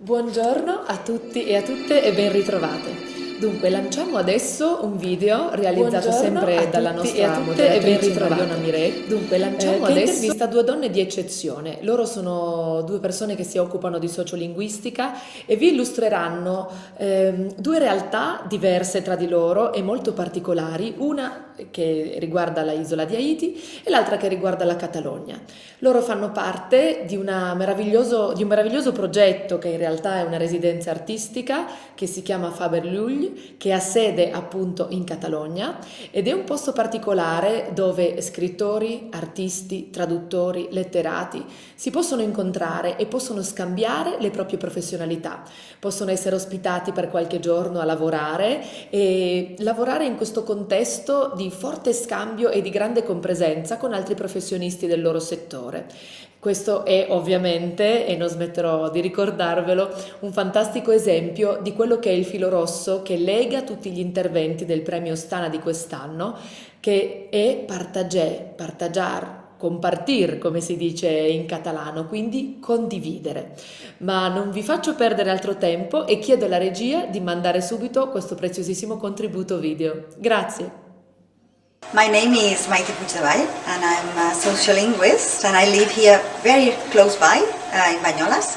Buongiorno a tutti e a tutte e ben ritrovate. Dunque, lanciamo adesso un video realizzato sempre dalla nostra moderatrice Mariona Miret. Dunque, lanciamo che intervista due donne di eccezione. Loro sono due persone che si occupano di sociolinguistica e vi illustreranno due realtà diverse tra di loro e molto particolari, una che riguarda la isola di Haiti e l'altra che riguarda la Catalogna. Loro fanno parte di un meraviglioso progetto che in realtà è una residenza artistica che si chiama Faber Lull, che ha sede appunto in Catalogna ed è un posto particolare dove scrittori, artisti, traduttori, letterati si possono incontrare e possono scambiare le proprie professionalità, possono essere ospitati per qualche giorno a lavorare e lavorare in questo contesto di forte scambio e di grande compresenza con altri professionisti del loro settore. Questo è ovviamente, e non smetterò di ricordarvelo, un fantastico esempio di quello che è il filo rosso che lega tutti gli interventi del premio Stana di quest'anno, che è partager, compartir, come si dice in catalano, quindi condividere. Ma non vi faccio perdere altro tempo e chiedo alla regia di mandare subito questo preziosissimo contributo video. Grazie. My name is Maite Puigdevall and I'm a sociolinguist and I live here very close by in Banyoles,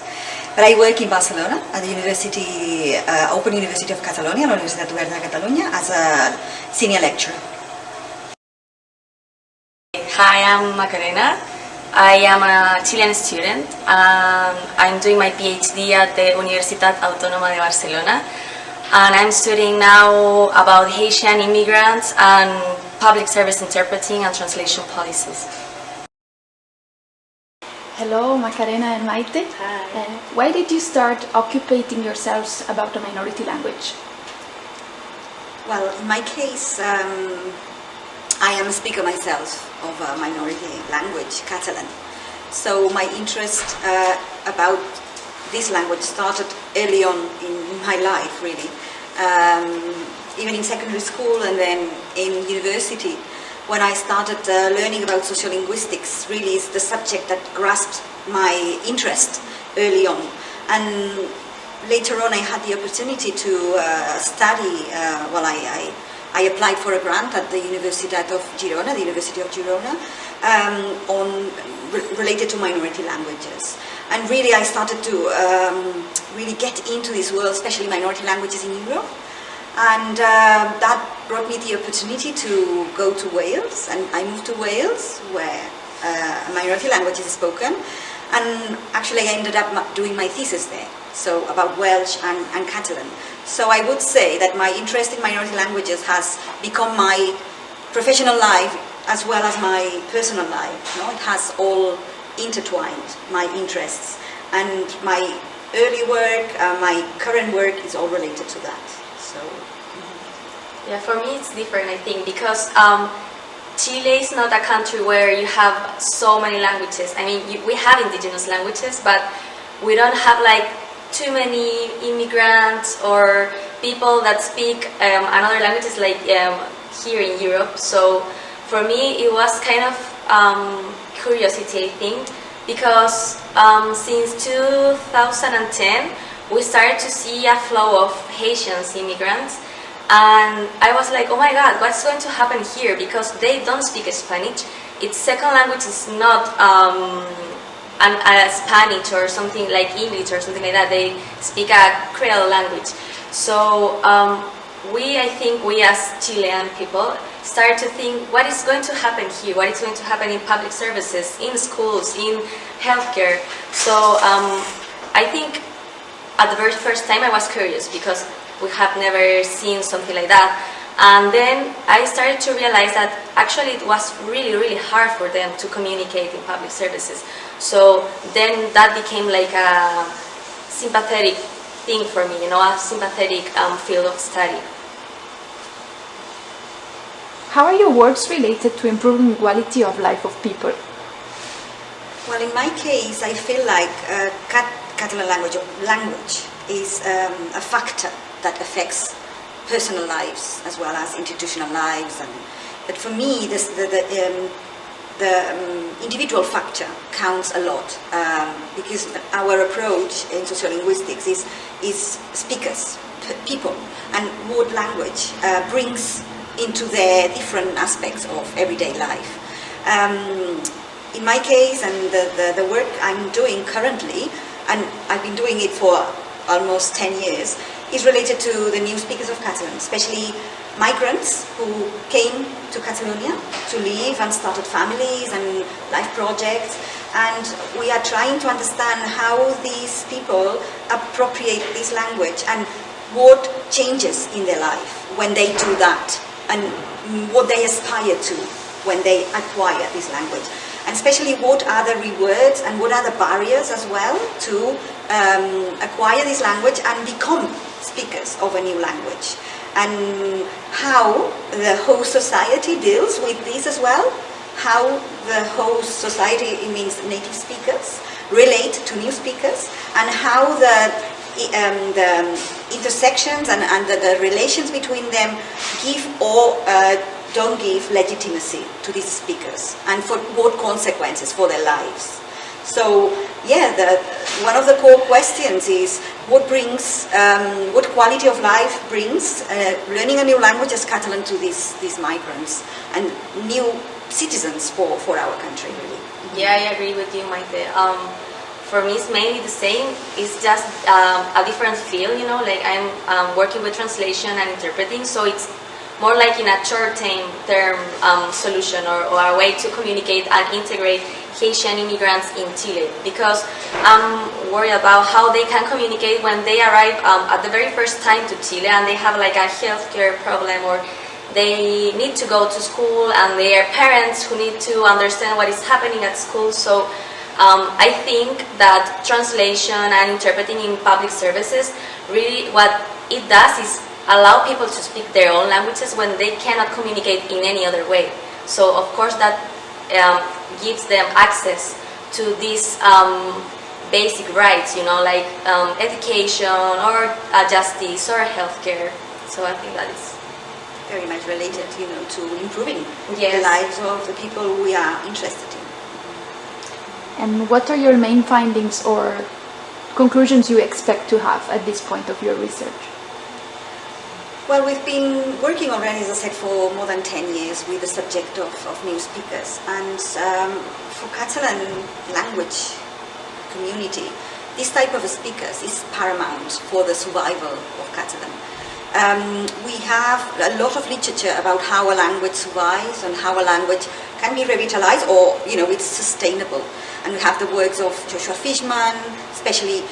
but I work in Barcelona at the University, Open University of Catalonia, la Universitat Oberta de Catalunya, as a senior lecturer. Hi, I'm Macarena. I am a Chilean student. I'm doing my PhD at the Universitat Autónoma de Barcelona, and I'm studying now about Haitian immigrants and public service interpreting and translation policies. Hello, Macarena and Maite. Hi. Why did you start occupying yourselves about a minority language? Well, in my case, I am a speaker myself of a minority language, Catalan. So my interest about this language started early on in my life, really. Even in secondary school and then in university, when I started learning about sociolinguistics, really is the subject that grasped my interest early on. And later on I had the opportunity to study, I applied for a grant at the Universitat of Girona, the University of Girona, related to minority languages. And really I started to really get into this world, especially minority languages in Europe. And that brought me the opportunity to go to Wales, and I moved to Wales where a minority language is spoken, and actually I ended up doing my thesis there, so about Welsh and Catalan. So I would say that my interest in minority languages has become my professional life as well as my personal life. You know, it has all intertwined, my interests, and my early work, my current work is all related to that. So. Yeah, for me it's different, I think, because Chile is not a country where you have so many languages. I mean, we have indigenous languages, but we don't have like too many immigrants or people that speak another languages like here in Europe. So for me it was kind of curiosity, I think, because since 2010 we started to see a flow of Haitian immigrants, and I was like, oh my god, what's going to happen here, because they don't speak Spanish. Its second language is not a Spanish or something like English or something like that. They speak a Creole language. So I think we as Chilean people start to think, what is going to happen here? What is going to happen in public services, in schools, in healthcare? So I think at the very first time I was curious because we have never seen something like that. And then I started to realize that actually it was really, really hard for them to communicate in public services. So then that became like a sympathetic thing for me, you know, a sympathetic field of study. How are your works related to improving quality of life of people? Well, in my case, I feel like Catalan language is a factor that affects personal lives as well as institutional lives. But for me, the individual factor counts a lot, because our approach in sociolinguistics is speakers, people, and what language brings into their different aspects of everyday life. In my case, and the work I'm doing currently, and I've been doing it for almost 10 years, is related to the new speakers of Catalan, especially migrants who came to Catalonia to live and started families and life projects. And we are trying to understand how these people appropriate this language and what changes in their life when they do that, and what they aspire to when they acquire this language. And especially what are the rewards and what are the barriers as well to acquire this language and become speakers of a new language. And how the host society deals with this as well, how the host society, it means native speakers, relate to new speakers, and how the intersections and the relations between them give or don't give legitimacy to these speakers, and for what consequences for their lives. So, yeah, one of the core questions is what quality of life brings learning a new language as Catalan to these migrants and new citizens for our country, really. Yeah, I agree with you, Maite. For me, it's mainly the same. It's just a different field, you know. Like I'm working with translation and interpreting, so it's more like in a short-term solution or a way to communicate and integrate Haitian immigrants in Chile, because I'm worried about how they can communicate when they arrive at the very first time to Chile and they have like a healthcare problem, or they need to go to school and their parents who need to understand what is happening at school. So I think that translation and interpreting in public services, really what it does is allow people to speak their own languages when they cannot communicate in any other way. So of course that gives them access to these basic rights, you know, like education or justice or healthcare. So I think that is very much related, you know, to improving Yes. the lives of the people we are interested in. And what are your main findings or conclusions you expect to have at this point of your research? Well, we've been working already, as I said, for more than 10 years with the subject of new speakers. And for Catalan language community, this type of speakers is paramount for the survival of Catalan. We have a lot of literature about how a language survives and how a language can be revitalized, or, you know, it's sustainable. And we have the works of Joshua Fishman, especially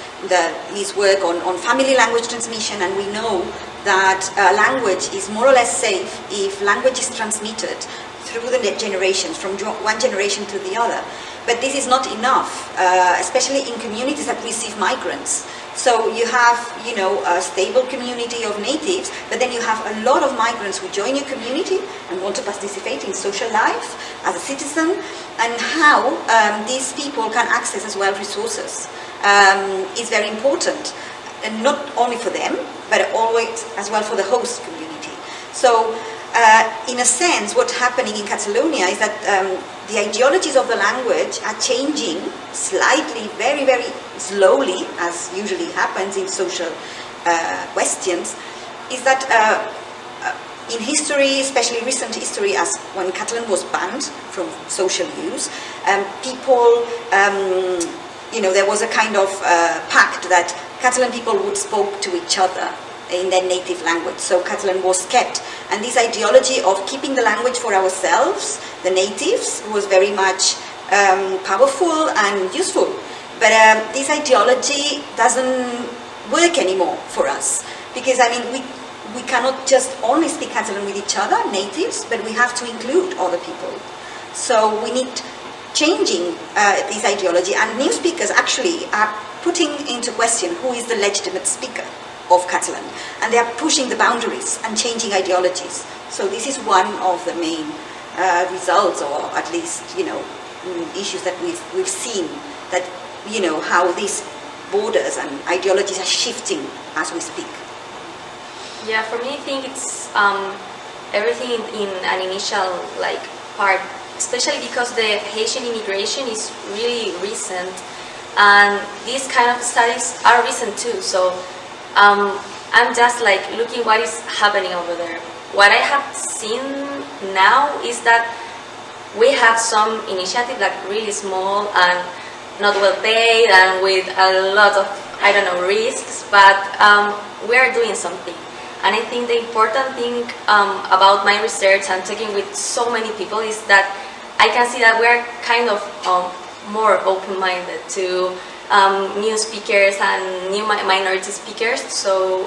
his work on family language transmission, and we know that language is more or less safe if language is transmitted through the generations, from one generation to the other. But this is not enough, especially in communities that receive migrants. So you have, you know, a stable community of natives, but then you have a lot of migrants who join your community and want to participate in social life as a citizen, and how these people can access as well resources is very important, and not only for them, but always as well for the host community. So in a sense, what's happening in Catalonia is that the ideologies of the language are changing slightly, very, very slowly, as usually happens in social questions, is that in history, especially recent history, as when Catalan was banned from social use, people, you know, there was a kind of pact that Catalan people would spoke to each other in their native language, so Catalan was kept. And this ideology of keeping the language for ourselves, the natives, was very much powerful and useful. But this ideology doesn't work anymore for us, because I mean we cannot just only speak Catalan with each other, natives, but we have to include other people. So we need changing this ideology, and new speakers actually are putting into question who is the legitimate speaker of Catalan, and they are pushing the boundaries and changing ideologies. So this is one of the main results, or at least, you know, issues that we've seen, that, you know, how these borders and ideologies are shifting as we speak. Yeah, for me, I think it's everything in an initial like part, especially because the Haitian immigration is really recent, and these kind of studies are recent too. So I'm just like looking what is happening over there. What I have seen now is that we have some initiatives like really small and not well paid and with a lot of, I don't know, risks, but we are doing something. And I think the important thing about my research and talking with so many people is that I can see that we're kind of more open-minded to new speakers and new minority speakers. So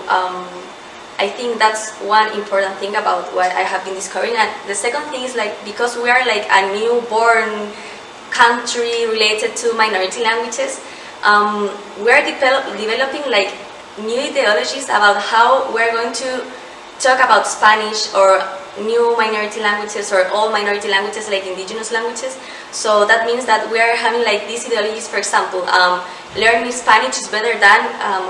I think that's one important thing about what I have been discovering. And the second thing is like, because we are like a newborn country related to minority languages, we are developing like new ideologies about how we're going to talk about Spanish or new minority languages or all minority languages like indigenous languages. So that means that we are having like these ideologies. For example, learning Spanish is better than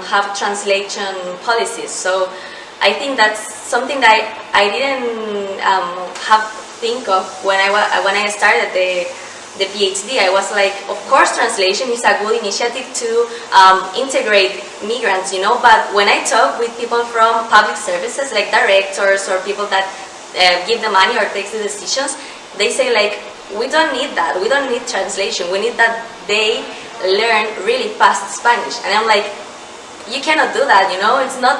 have translation policies. So I think that's something that I didn't have think of when I started the PhD. I was like, of course, translation is a good initiative to integrate migrants, you know. But when I talk with people from public services, like directors or people that give the money or take the decisions, they say like, we don't need that. We don't need translation. We need that they learn really fast Spanish. And I'm like, you cannot do that, you know. It's not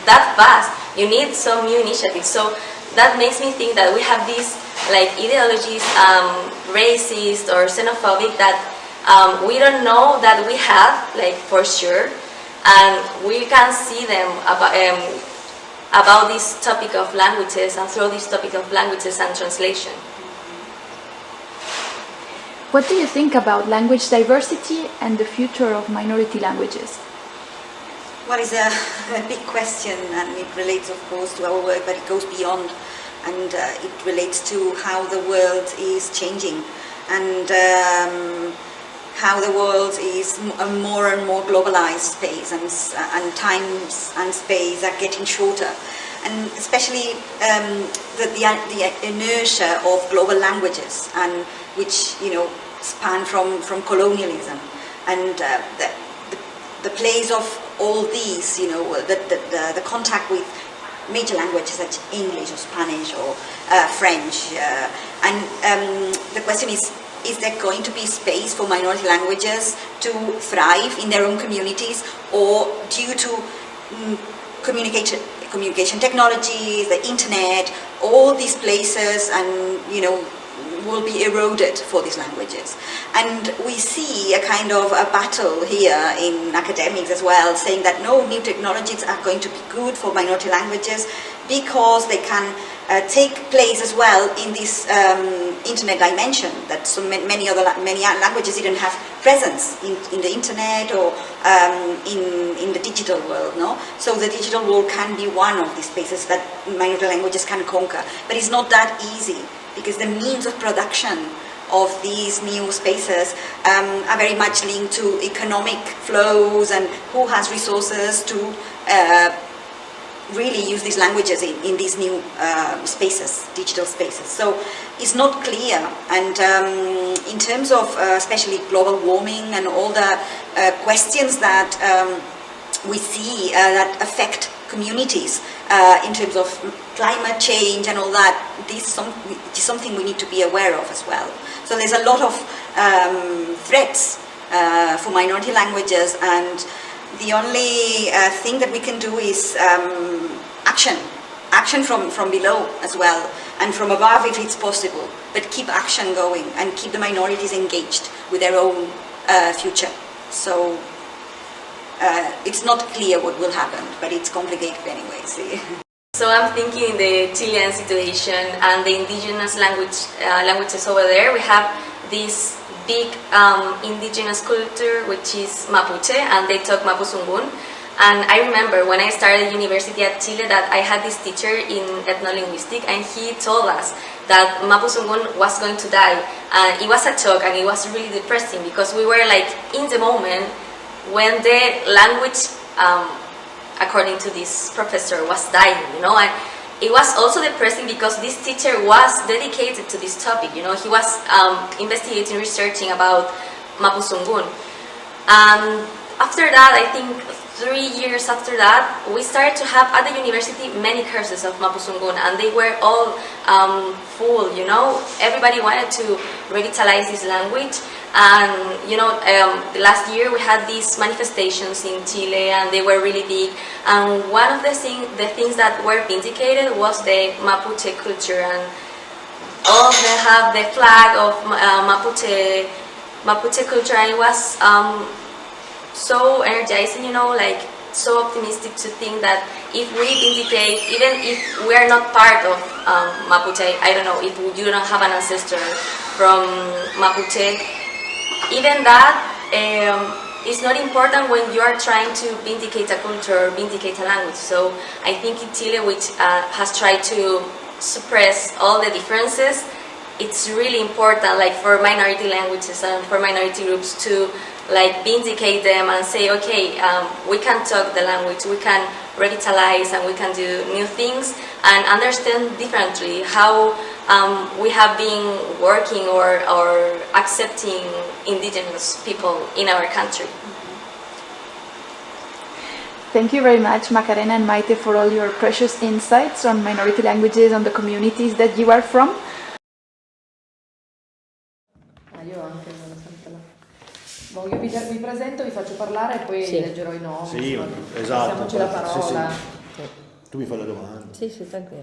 that fast. You need some new initiatives. So that makes me think that we have these like ideologies, racist or xenophobic, that we don't know that we have, like, for sure, and we can see them about this topic of languages and through this topic of languages and translation. What do you think about language diversity and the future of minority languages? Well, it's a big question, and it relates, of course, to our work, but it goes beyond, and it relates to how the world is changing, and how the world is a more and more globalized space, and times and space are getting shorter, and especially the inertia of global languages, and which, you know, span from colonialism, and the place of all these, you know, the contact with major languages such as English or Spanish or French, and the question is there going to be space for minority languages to thrive in their own communities, or due to communication technologies, the internet, all these places, and, you know, will be eroded for these languages? And we see a kind of a battle here in academics as well, saying that no, new technologies are going to be good for minority languages because they can take place as well in this internet dimension that so many languages didn't have presence in the internet or in the digital world, no? So the digital world can be one of these spaces that minority languages can conquer, but it's not that easy, because the means of production of these new spaces are very much linked to economic flows and who has resources to really use these languages in these new spaces, digital spaces. So it's not clear, and in terms of especially global warming and all the questions that we see that affect communities in terms of climate change and all that, this is something we need to be aware of as well. So there's a lot of threats for minority languages, and the only thing that we can do is action from below as well, and from above if it's possible, but keep action going and keep the minorities engaged with their own future. So it's not clear what will happen, but it's complicated anyway. So I'm thinking in the Chilean situation and the indigenous languages over there. We have this big indigenous culture, which is Mapuche, and they talk Mapuzungun. And I remember when I started university at Chile that I had this teacher in ethnolinguistics, and he told us that Mapuzungun was going to die. And it was a shock, and it was really depressing, because we were like in the moment when the language, according to this professor, was dying, you know. And it was also depressing because this teacher was dedicated to this topic. You know, he was investigating, researching about Mapudungun. And after that, I think 3 years after that, we started to have at the university many courses of Mapudungun, and they were all full, you know. Everybody wanted to revitalize this language, and you know, the last year we had these manifestations in Chile, and they were really big. And one of the things that were vindicated was the Mapuche culture, and all of them have the flag of Mapuche culture, and it was so energizing, you know, like so optimistic to think that if we vindicate, even if we are not part of Mapuche, I don't know, if you don't have an ancestor from Mapuche, even that is not important when you are trying to vindicate a culture or vindicate a language. So I think in Chile, which has tried to suppress all the differences, it's really important, like for minority languages and for minority groups, to like vindicate them and say, okay, we can talk the language, we can revitalize, and we can do new things and understand differently how we have been working or accepting indigenous people in our country. Thank you very much, Macarena and Maite, for all your precious insights on minority languages, on the communities that you are from. Io anche sono sempre là. Boh, io vi presento, vi faccio parlare e poi leggerò i nomi. Sì, insomma, esatto. passiamoci la parola. Sì. Tu mi fai la domanda. Sì, tranquillo.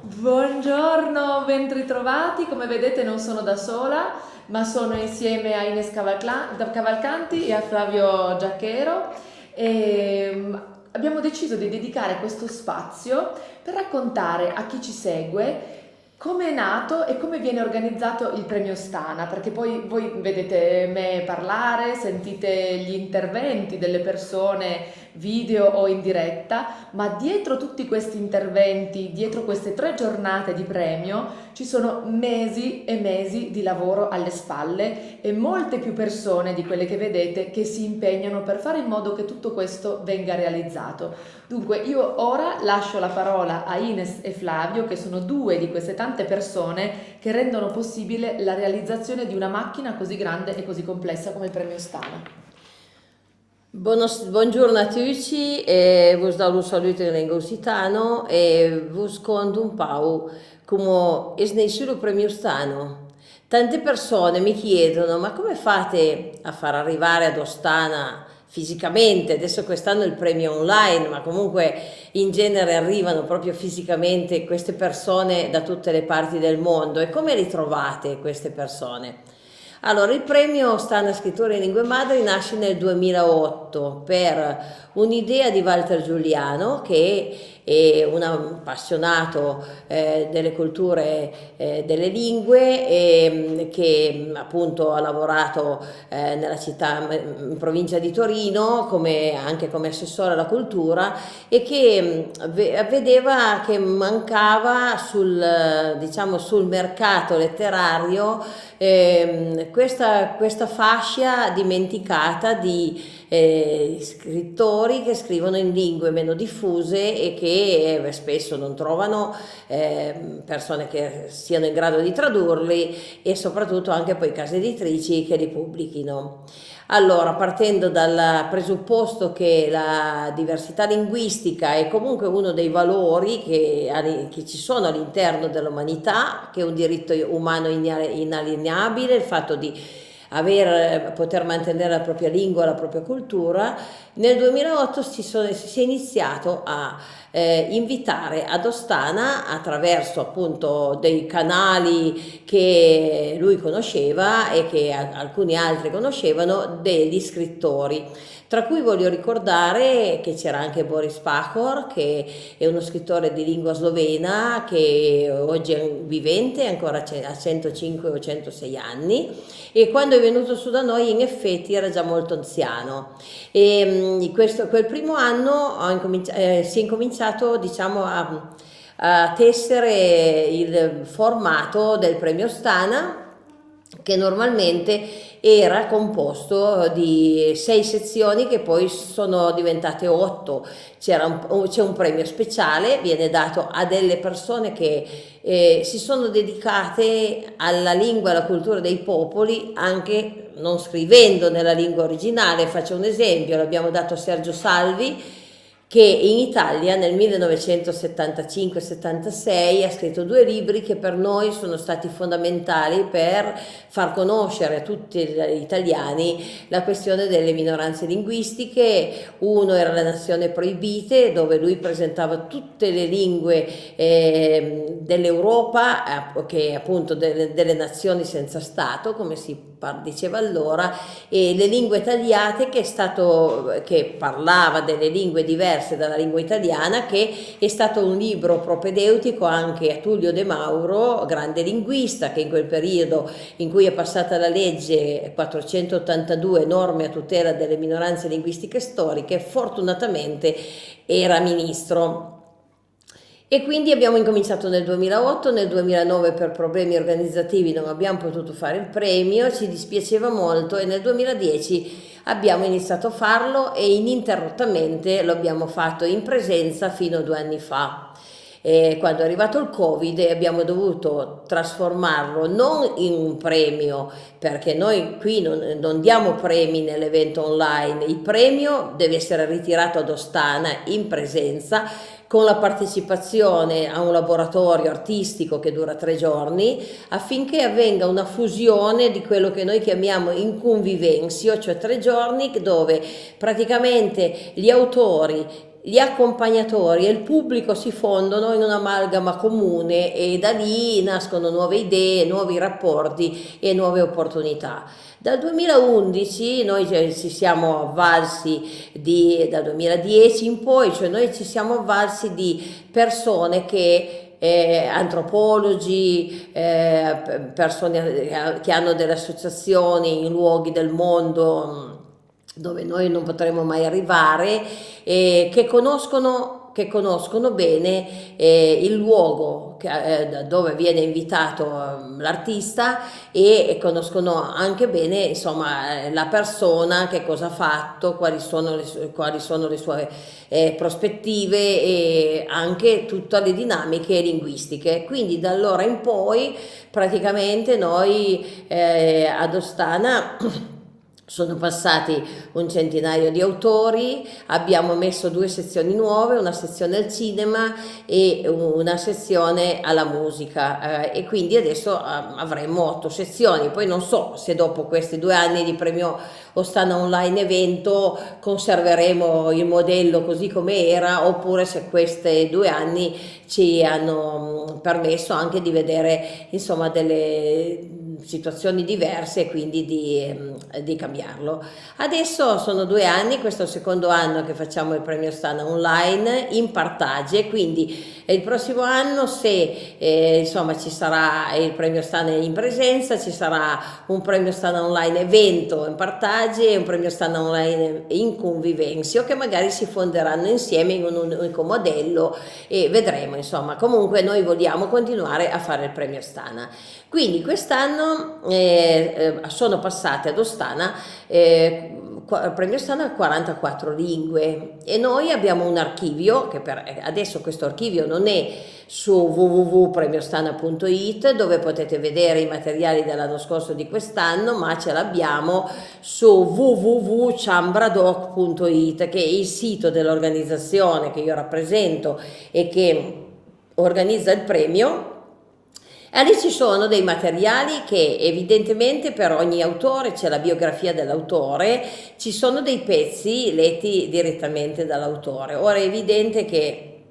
Buongiorno, ben ritrovati. Come vedete non sono da sola, ma sono insieme a Ines Cavalcanti e a Flavio Giacchero. E abbiamo deciso di dedicare questo spazio per raccontare a chi ci segue come è nato e come viene organizzato il premio Stana, perché poi voi vedete me parlare, sentite gli interventi delle persone video o in diretta, ma dietro tutti questi interventi, dietro queste 3 giornate di premio, ci sono mesi e mesi di lavoro alle spalle e molte più persone di quelle che vedete che si impegnano per fare in modo che tutto questo venga realizzato. Dunque io ora lascio la parola a Ines e Flavio, che sono 2 di queste tante persone che rendono possibile la realizzazione di una macchina così grande e così complessa come il premio Stana. Buongiorno a tutti, vos dau un saluto in lingua occitano e vos conto un po' come è nato il premio Stano. Tante persone mi chiedono: ma come fate a far arrivare ad Ostana fisicamente? Adesso quest'anno il premio online, ma comunque in genere arrivano proprio fisicamente queste persone da tutte le parti del mondo. E come ritrovate queste persone? Allora, il premio Stana Scrittura in Lingue Madri nasce nel 2008 per un'idea di Walter Giuliano, che è un appassionato delle culture delle lingue e che appunto ha lavorato nella città, in provincia di Torino, anche come assessore alla cultura, e che vedeva che mancava sul mercato letterario questa fascia dimenticata di scrittori che scrivono in lingue meno diffuse e che spesso non trovano persone che siano in grado di tradurli, e soprattutto anche poi case editrici che li pubblichino. Allora, partendo dal presupposto che la diversità linguistica è comunque uno dei valori che ci sono all'interno dell'umanità, che è un diritto umano inalienabile, il fatto di poter mantenere la propria lingua, la propria cultura, nel 2008 si è iniziato a invitare ad Ostana, attraverso appunto dei canali che lui conosceva e che alcuni altri conoscevano, degli scrittori. Tra cui voglio ricordare che c'era anche Boris Pahor, che è uno scrittore di lingua slovena, che oggi è vivente, ancora ha 105 o 106 anni, e quando è venuto su da noi in effetti era già molto anziano. E quel primo anno si è incominciato, diciamo, a tessere il formato del premio Stana, che normalmente era composto di 6 sezioni che poi sono diventate 8. C'è un premio speciale, viene dato a delle persone che si sono dedicate alla lingua e alla cultura dei popoli, anche non scrivendo nella lingua originale. Faccio un esempio, l'abbiamo dato a Sergio Salvi, che in Italia nel 1975-76 ha scritto 2 libri che per noi sono stati fondamentali per far conoscere a tutti gli italiani la questione delle minoranze linguistiche. Uno era Le Nazioni Proibite, dove lui presentava tutte le lingue dell'Europa, che appunto delle nazioni senza Stato, come si diceva allora, e Le lingue tagliate, che parlava delle lingue diverse dalla lingua italiana, che è stato un libro propedeutico anche a Tullio De Mauro, grande linguista, che in quel periodo in cui è passata la legge 482, norme a tutela delle minoranze linguistiche storiche, fortunatamente era ministro. E quindi abbiamo incominciato nel 2008, nel 2009 per problemi organizzativi non abbiamo potuto fare il premio, ci dispiaceva molto, e nel 2010 abbiamo iniziato a farlo e ininterrottamente lo abbiamo fatto in presenza fino a 2 anni fa. Quando è arrivato il Covid abbiamo dovuto trasformarlo non in un premio, perché noi qui non diamo premi nell'evento online, il premio deve essere ritirato ad Ostana in presenza, con la partecipazione a un laboratorio artistico che dura 3 giorni, affinché avvenga una fusione di quello che noi chiamiamo incunvivensio, cioè 3 giorni dove praticamente gli autori, gli accompagnatori e il pubblico si fondono in un'amalgama comune, e da lì nascono nuove idee, nuovi rapporti e nuove opportunità. Dal 2011 noi ci siamo avvalsi dal 2010 in poi, cioè noi ci siamo avvalsi di persone che antropologi, persone che hanno delle associazioni in luoghi del mondo dove noi non potremo mai arrivare, che conoscono bene il luogo dove viene invitato l'artista, e conoscono anche bene, insomma, la persona, che cosa ha fatto, quali sono le sue prospettive, e anche tutte le dinamiche linguistiche. Quindi da allora in poi praticamente noi ad Ostana sono passati un centinaio di autori, abbiamo messo 2 sezioni nuove, una sezione al cinema e una sezione alla musica, e quindi adesso avremo 8 sezioni. Poi non so se dopo questi 2 anni di premio Ostana Online Evento conserveremo il modello così come era, oppure se questi 2 anni ci hanno permesso anche di vedere, insomma, delle situazioni diverse, e quindi di cambiarlo. Adesso sono 2 anni, questo è il secondo anno che facciamo il premio Ostana Online in partage, quindi il prossimo anno, se insomma ci sarà il premio Ostana in presenza, ci sarà un premio Ostana Online Evento in partage e un premio Ostana Online in convivenzio, che magari si fonderanno insieme in un unico modello, e vedremo. Insomma, comunque noi vogliamo continuare a fare il premio Ostana. Quindi quest'anno sono passate ad Ostana il premio Ostana a 44 lingue, e noi abbiamo un archivio che adesso questo archivio non è su www.premiostana.it, dove potete vedere i materiali dell'anno scorso di quest'anno, ma ce l'abbiamo su www.chambradoc.it, che è il sito dell'organizzazione che io rappresento e che organizza il premio. E lì ci sono dei materiali che evidentemente per ogni autore c'è la biografia dell'autore, ci sono dei pezzi letti direttamente dall'autore. Ora è evidente che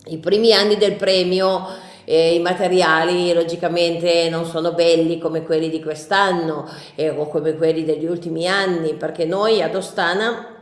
i primi anni del premio i materiali logicamente non sono belli come quelli di quest'anno o come quelli degli ultimi anni, perché noi ad Ostana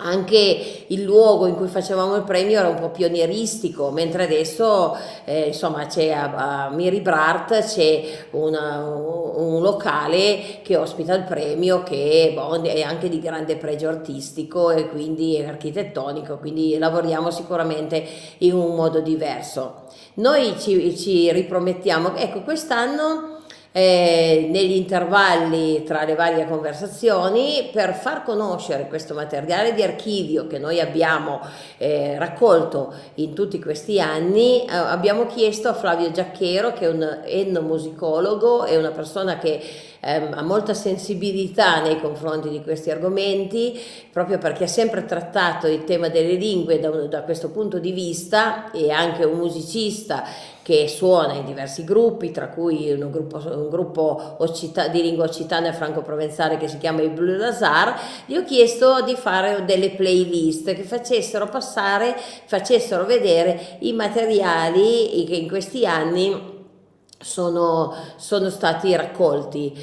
anche il luogo in cui facevamo il premio era un po' pionieristico, mentre adesso insomma c'è a Miri-Brat c'è un locale che ospita il premio, che è anche di grande pregio artistico e quindi architettonico, quindi lavoriamo sicuramente in un modo diverso. Noi ci ripromettiamo, ecco, quest'anno negli intervalli tra le varie conversazioni, per far conoscere questo materiale di archivio che noi abbiamo raccolto in tutti questi anni. Abbiamo chiesto a Flavio Giacchero, che è un etnomusicologo, è una persona che ha molta sensibilità nei confronti di questi argomenti, proprio perché ha sempre trattato il tema delle lingue da questo punto di vista, e anche un musicista che suona in diversi gruppi, tra cui un gruppo di lingua occitana e franco-provenzale che si chiama i Bleu Lazare. Gli ho chiesto di fare delle playlist che facessero vedere i materiali che in questi anni sono stati raccolti.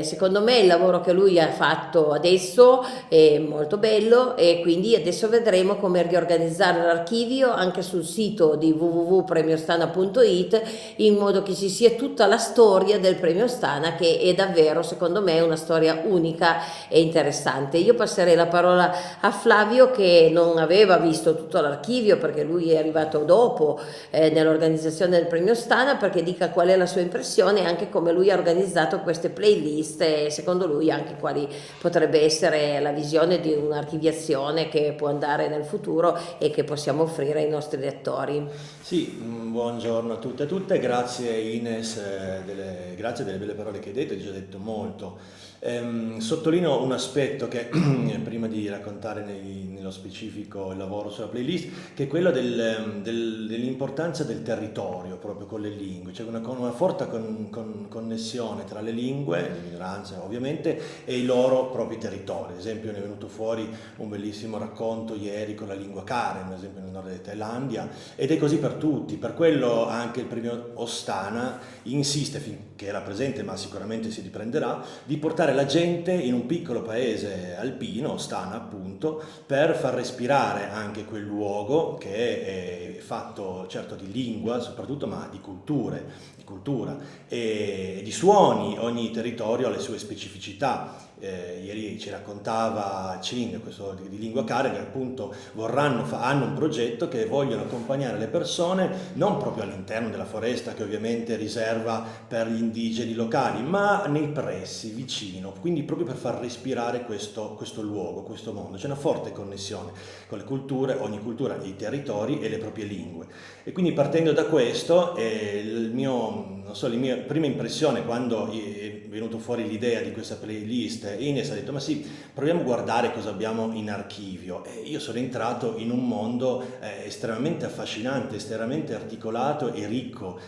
Secondo me il lavoro che lui ha fatto adesso è molto bello, e quindi adesso vedremo come riorganizzare l'archivio anche sul sito di www.premiostana.it, in modo che ci sia tutta la storia del Premio Stana, che è davvero, secondo me, una storia unica e interessante. Io passerei la parola a Flavio, che non aveva visto tutto l'archivio perché lui è arrivato dopo nell'organizzazione del Premio Stana, perché dica qual è la sua impressione e anche come lui ha organizzato queste playlist, e secondo lui anche quali potrebbe essere la visione di un'archiviazione che può andare nel futuro e che possiamo offrire ai nostri lettori. Sì, buongiorno a tutte e a tutte, grazie Ines, grazie delle belle parole che hai detto, hai già detto molto. Sottolineo un aspetto che prima di raccontare nello specifico il lavoro sulla playlist, che è quello dell'importanza del territorio proprio con le lingue. C'è una forte connessione tra le lingue, le minoranze ovviamente, e i loro propri territori. Ad esempio ne è venuto fuori un bellissimo racconto ieri con la lingua Karen, ad esempio nel nord della Thailandia, ed è così per tutti. Per quello anche il premio Ostana insiste, finché era presente ma sicuramente si riprenderà, di portare la gente in un piccolo paese alpino, Ostana appunto, per far respirare anche quel luogo che è fatto certo di lingua soprattutto, ma di cultura e di suoni. Ogni territorio ha le sue specificità. Ieri ci raccontava Ching, questo di lingua Karen, che appunto hanno un progetto che vogliono accompagnare le persone non proprio all'interno della foresta, che ovviamente è riserva per gli indigeni locali, ma nei pressi, vicino, quindi proprio per far respirare questo luogo, questo mondo. C'è una forte connessione con le culture, ogni cultura, i territori e le proprie lingue. E quindi partendo da questo, la mia prima impressione quando è venuto fuori l'idea di questa playlist, Ines ha detto: ma sì, proviamo a guardare cosa abbiamo in archivio. E io sono entrato in un mondo estremamente affascinante, estremamente articolato e ricco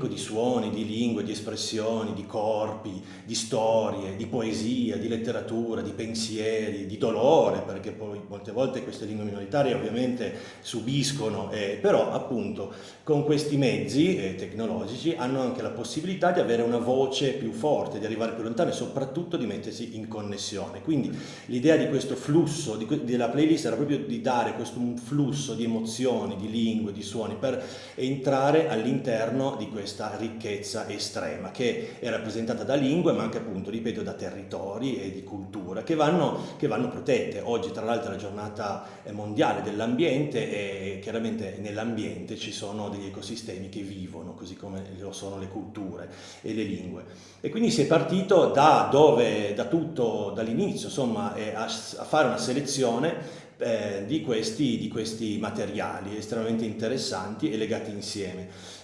di suoni, di lingue, di espressioni, di corpi, di storie, di poesia, di letteratura, di pensieri, di dolore, perché poi molte volte queste lingue minoritarie ovviamente subiscono, però appunto con questi mezzi tecnologici hanno anche la possibilità di avere una voce più forte, di arrivare più lontano e soprattutto di mettersi in connessione. Quindi l'idea di questo flusso, della playlist, era proprio di dare un flusso di emozioni, di lingue, di suoni, per entrare all'interno di questa ricchezza estrema che è rappresentata da lingue, ma anche appunto, ripeto, da territori e di cultura che vanno protette. Oggi tra l'altro è la giornata mondiale dell'ambiente, e chiaramente nell'ambiente ci sono degli ecosistemi che vivono, così come lo sono le culture e le lingue. E quindi si è partito dall'inizio, insomma, a fare una selezione di questi materiali estremamente interessanti e legati insieme.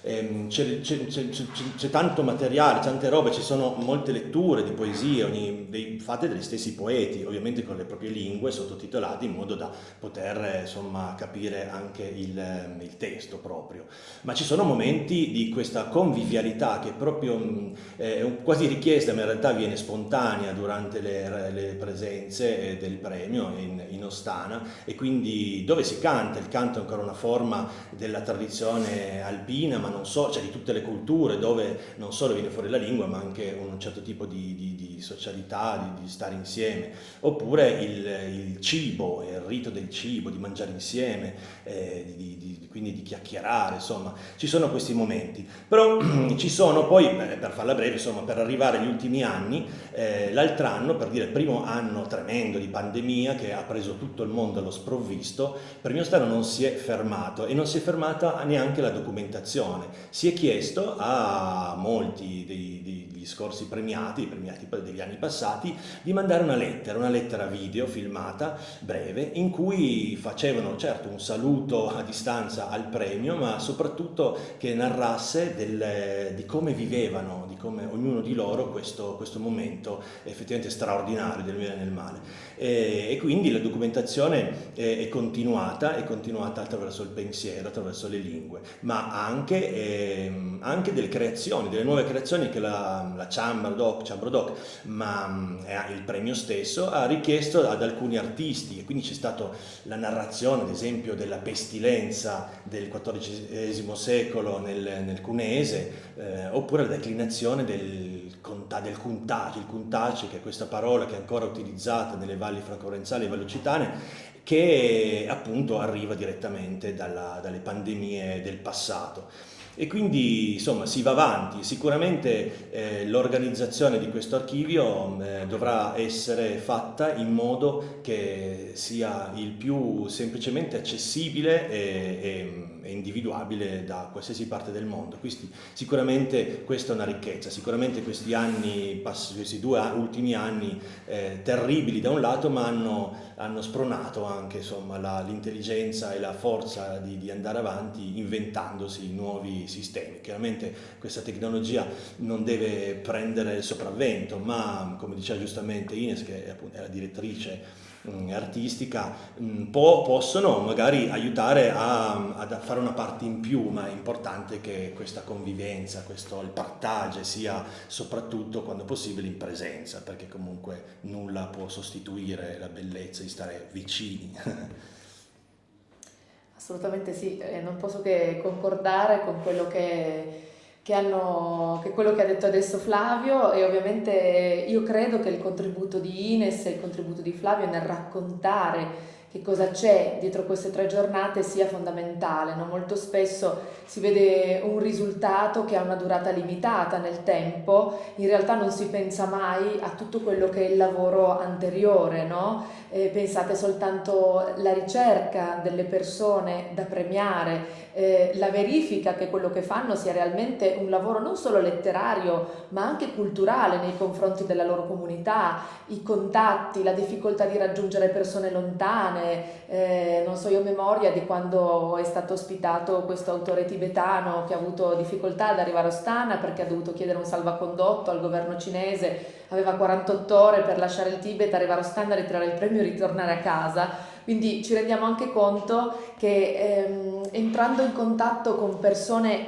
C'è tanto materiale, tante robe, ci sono molte letture di poesie fatte dagli stessi poeti, ovviamente con le proprie lingue, sottotitolate in modo da poter insomma capire anche il testo proprio. Ma ci sono momenti di questa convivialità che proprio è quasi richiesta, ma in realtà viene spontanea durante le presenze del premio in Ostana, e quindi dove si canta. Il canto è ancora una forma della tradizione alpina, ma non so, cioè di tutte le culture, dove non solo viene fuori la lingua, ma anche un certo tipo di socialità, di stare insieme. Oppure il cibo, il rito del cibo, di mangiare insieme, quindi di chiacchierare, insomma. Ci sono questi momenti. Però ci sono poi, per farla breve, insomma, per arrivare agli ultimi anni, l'altro anno, per dire il primo anno tremendo di pandemia che ha preso tutto il mondo allo sprovvisto, il Premio Stana non si è fermato, e non si è fermata neanche la documentazione. Si è chiesto a molti degli gli scorsi premiati degli anni passati, di mandare una lettera video filmata, breve, in cui facevano certo un saluto a distanza al premio, ma soprattutto che narrasse di come vivevano, di come ognuno di loro questo momento effettivamente straordinario del bene e del male. E quindi la documentazione è continuata attraverso il pensiero, attraverso le lingue, ma anche delle creazioni, delle nuove creazioni che la Chambre Doc, ma il premio stesso ha richiesto ad alcuni artisti, e quindi c'è stata la narrazione, ad esempio, della pestilenza del XIV secolo nel Cuneese, oppure la declinazione del Kuntac, che è questa parola che è ancora utilizzata nelle valli franco-provenzali e vallocitane, che appunto arriva direttamente dalle pandemie del passato. E quindi insomma si va avanti. Sicuramente l'organizzazione di questo archivio dovrà essere fatta in modo che sia il più semplicemente accessibile e individuabile da qualsiasi parte del mondo. Quindi sicuramente questa è una ricchezza, sicuramente questi due ultimi anni terribili da un lato, ma hanno spronato anche insomma l'intelligenza e la forza di andare avanti inventandosi nuovi sistemi. Chiaramente questa tecnologia non deve prendere il sopravvento, ma come diceva giustamente Ines, che appunto è la direttrice artistica, possono magari aiutare a fare una parte in più, ma è importante che questa convivenza, il partage sia soprattutto quando possibile in presenza, perché comunque nulla può sostituire la bellezza di stare vicini. Assolutamente sì, non posso che concordare con quello che quello che ha detto adesso Flavio, e ovviamente io credo che il contributo di Ines e il contributo di Flavio nel raccontare che cosa c'è dietro queste 3 giornate sia fondamentale, no? Molto spesso si vede un risultato che ha una durata limitata nel tempo, in realtà non si pensa mai a tutto quello che è il lavoro anteriore, no? Pensate soltanto alla ricerca delle persone da premiare, la verifica che quello che fanno sia realmente un lavoro non solo letterario ma anche culturale nei confronti della loro comunità, i contatti, la difficoltà di raggiungere persone lontane. Non so, io ho memoria di quando è stato ospitato questo autore tibetano che ha avuto difficoltà ad arrivare a Ostana perché ha dovuto chiedere un salvacondotto al governo cinese, aveva 48 ore per lasciare il Tibet, arrivare a Ostana, ritirare il premio e ritornare a casa. Quindi ci rendiamo anche conto che entrando in contatto con persone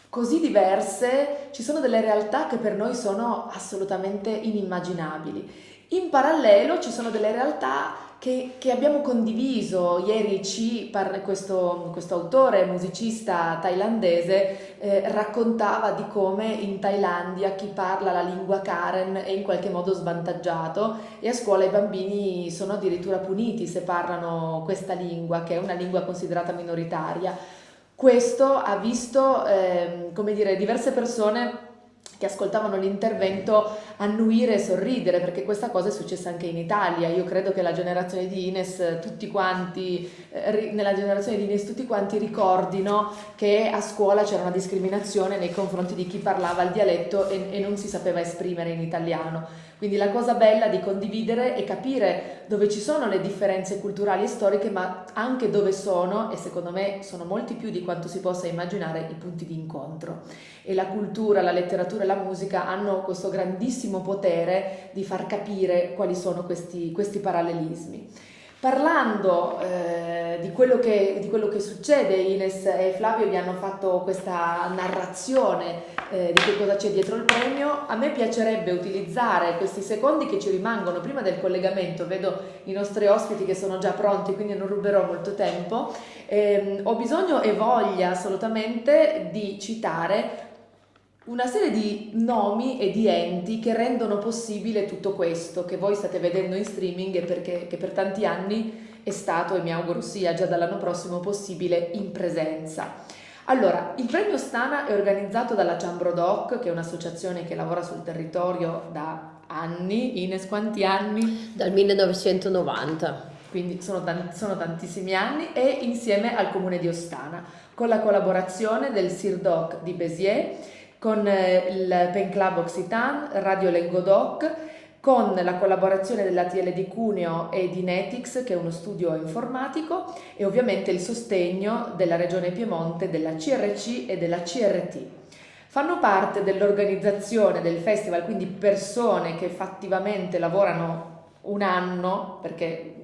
così diverse ci sono delle realtà che per noi sono assolutamente inimmaginabili. In parallelo ci sono delle realtà che abbiamo condiviso. Ieri questo autore musicista thailandese raccontava di come in Thailandia chi parla la lingua Karen è in qualche modo svantaggiato, e a scuola i bambini sono addirittura puniti se parlano questa lingua, che è una lingua considerata minoritaria. Questo ha visto diverse persone che ascoltavano l'intervento annuire e sorridere, perché questa cosa è successa anche in Italia. Io credo che nella generazione di Ines tutti quanti ricordino che a scuola c'era una discriminazione nei confronti di chi parlava il dialetto e non si sapeva esprimere in italiano. Quindi la cosa bella di condividere è capire dove ci sono le differenze culturali e storiche, ma anche dove sono, e secondo me sono molti più di quanto si possa immaginare, i punti di incontro. E la cultura, la letteratura e la musica hanno questo grandissimo potere di far capire quali sono questi parallelismi. Parlando di quello che succede, Ines e Flavio vi hanno fatto questa narrazione di che cosa c'è dietro il premio. A me piacerebbe utilizzare questi secondi che ci rimangono prima del collegamento. Vedo i nostri ospiti che sono già pronti, quindi non ruberò molto tempo. Ho bisogno e voglia assolutamente di citare una serie di nomi e di enti che rendono possibile tutto questo che voi state vedendo in streaming, e che per tanti anni è stato, e mi auguro sia già dall'anno prossimo possibile, in presenza. Allora, il premio Ostana è organizzato dalla Chambre Doc, che è un'associazione che lavora sul territorio da anni. Ines, quanti anni? Dal 1990. Quindi sono tantissimi anni, e insieme al comune di Ostana, con la collaborazione del CIRDOC di Béziers, con il Pen Club Occitan, Radio Languedoc, con la collaborazione dell'ATL di Cuneo e di Netix, che è uno studio informatico, e ovviamente il sostegno della Regione Piemonte, della CRC e della CRT. Fanno parte dell'organizzazione del festival, quindi persone che fattivamente lavorano un anno, perché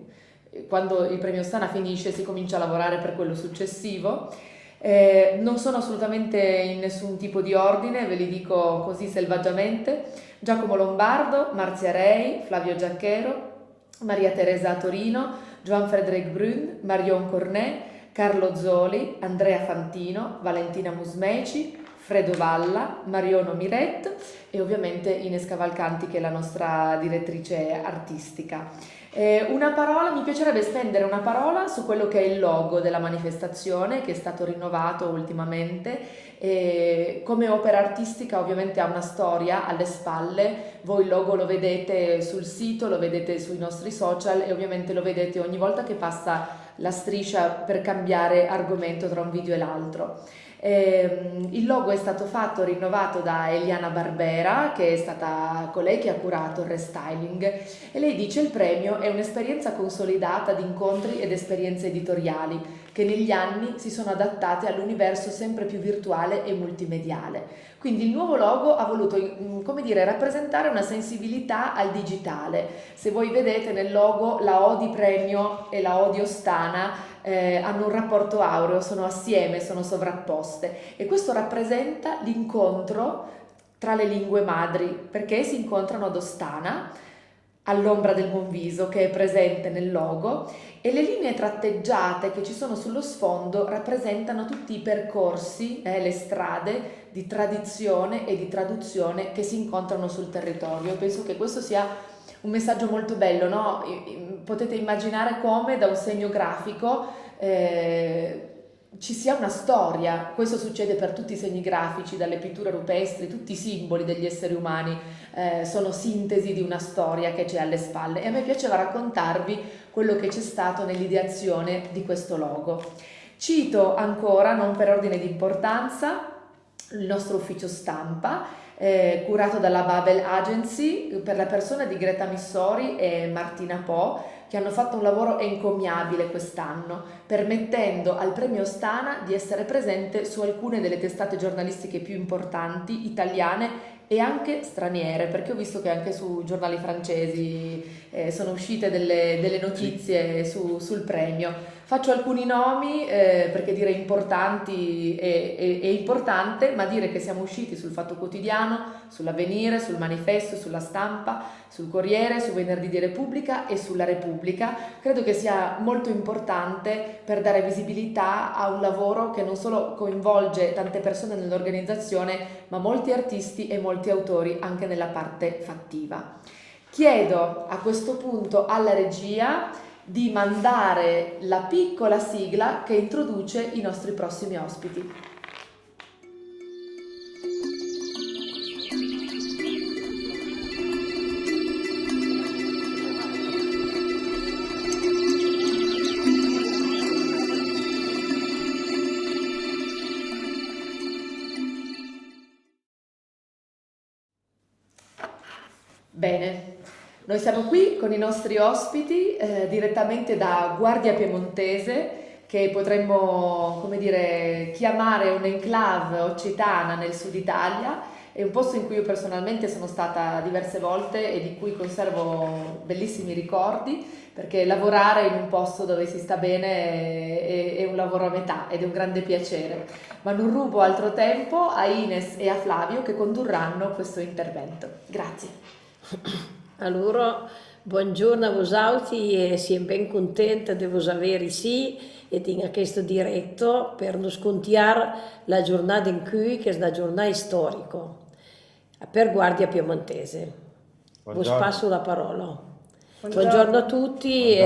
quando il premio Ostana finisce si comincia a lavorare per quello successivo. Non sono assolutamente in nessun tipo di ordine, ve li dico così selvaggiamente: Giacomo Lombardo, Marzia Rei, Flavio Giacchero, Maria Teresa Torino, Joan Frédéric Brun, Marion Cornet, Carlo Zoli, Andrea Fantino, Valentina Musmeci, Fredo Valla, Mariono Miret e ovviamente Ines Cavalcanti, che è la nostra direttrice artistica. Mi piacerebbe spendere una parola su quello che è il logo della manifestazione, che è stato rinnovato ultimamente. Come opera artistica ovviamente ha una storia alle spalle. Voi il logo lo vedete sul sito, lo vedete sui nostri social e ovviamente lo vedete ogni volta che passa la striscia per cambiare argomento tra un video e l'altro. Il logo è stato rinnovato da Eliana Barbera, che è stata colei che ha curato il restyling, e lei dice: il premio è un'esperienza consolidata di incontri ed esperienze editoriali che negli anni si sono adattate all'universo sempre più virtuale e multimediale. Quindi il nuovo logo ha voluto, rappresentare una sensibilità al digitale. Se voi vedete nel logo, la O di premio e la O di Ostana hanno un rapporto aureo, sono assieme, sono sovrapposte, e questo rappresenta l'incontro tra le lingue madri, perché si incontrano ad Ostana, all'ombra del Monviso, che è presente nel logo, e le linee tratteggiate che ci sono sullo sfondo rappresentano tutti i percorsi, le strade di tradizione e di traduzione che si incontrano sul territorio. Penso che questo sia un messaggio molto bello, no? Potete immaginare come da un segno grafico ci sia una storia. Questo succede per tutti i segni grafici, dalle pitture rupestri, tutti i simboli degli esseri umani sono sintesi di una storia che c'è alle spalle, e a me piaceva raccontarvi quello che c'è stato nell'ideazione di questo logo. Cito ancora, non per ordine di importanza, il nostro ufficio stampa, curato dalla Babel Agency, per la persona di Greta Missori e Martina Po, che hanno fatto un lavoro encomiabile quest'anno, permettendo al premio Ostana di essere presente su alcune delle testate giornalistiche più importanti, italiane e anche straniere, perché ho visto che anche su giornali francesi sono uscite delle notizie sul premio. Faccio alcuni nomi perché dire importanti è importante, ma dire che siamo usciti sul Fatto Quotidiano, sull'Avvenire, sul Manifesto, sulla Stampa, sul Corriere, su Venerdì di Repubblica e sulla Repubblica, credo che sia molto importante per dare visibilità a un lavoro che non solo coinvolge tante persone nell'organizzazione, ma molti artisti e molti autori anche nella parte fattiva. Chiedo a questo punto alla regia di mandare la piccola sigla che introduce i nostri prossimi ospiti. Bene. Noi siamo qui con i nostri ospiti direttamente da Guardia Piemontese, che potremmo, chiamare un'enclave occitana nel sud Italia. È un posto in cui io personalmente sono stata diverse volte e di cui conservo bellissimi ricordi, perché lavorare in un posto dove si sta bene è un lavoro a metà ed è un grande piacere. Ma non rubo altro tempo a Ines e a Flavio, che condurranno questo intervento. Grazie. Allora, buongiorno a voi e siamo ben contenta di voi avere ici e in questo diretto per nos contiare la giornata in cui, che è una giornata storica per Guardia Piemontese. Vi passo la parola. Buongiorno a tutti,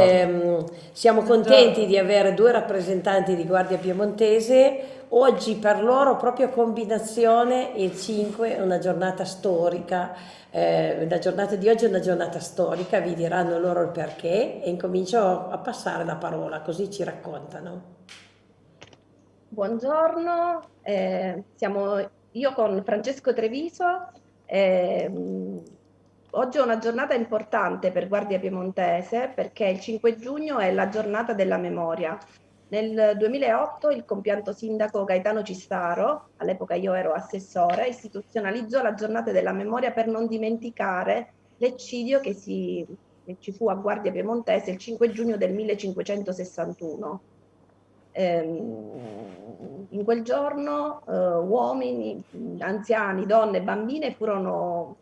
siamo contenti di avere due rappresentanti di Guardia Piemontese. Oggi per loro proprio combinazione il 5 è una giornata storica, la giornata di oggi è una giornata storica, vi diranno loro il perché e incomincio a passare la parola, così ci raccontano. Buongiorno, siamo io con Francesco Treviso, oggi è una giornata importante per Guardia Piemontese perché il 5 giugno è la giornata della memoria. Nel 2008 il compianto sindaco Gaetano Cistaro, all'epoca io ero assessore, istituzionalizzò la giornata della memoria per non dimenticare l'eccidio che ci fu a Guardia Piemontese il 5 giugno del 1561. In quel giorno uomini, anziani, donne, bambine furono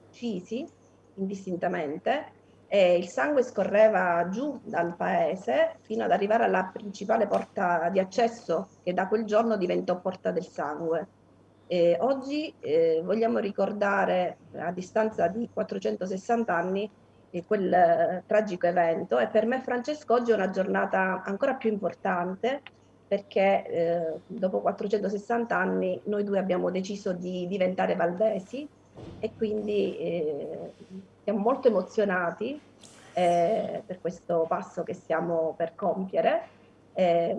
uccisi indistintamente e il sangue scorreva giù dal paese fino ad arrivare alla principale porta di accesso che da quel giorno diventò Porta del Sangue. Oggi vogliamo ricordare, a distanza di 460 anni, quel tragico evento, e per me, Francesco, oggi è una giornata ancora più importante perché dopo 460 anni noi due abbiamo deciso di diventare valdesi e quindi siamo molto emozionati per questo passo che stiamo per compiere. E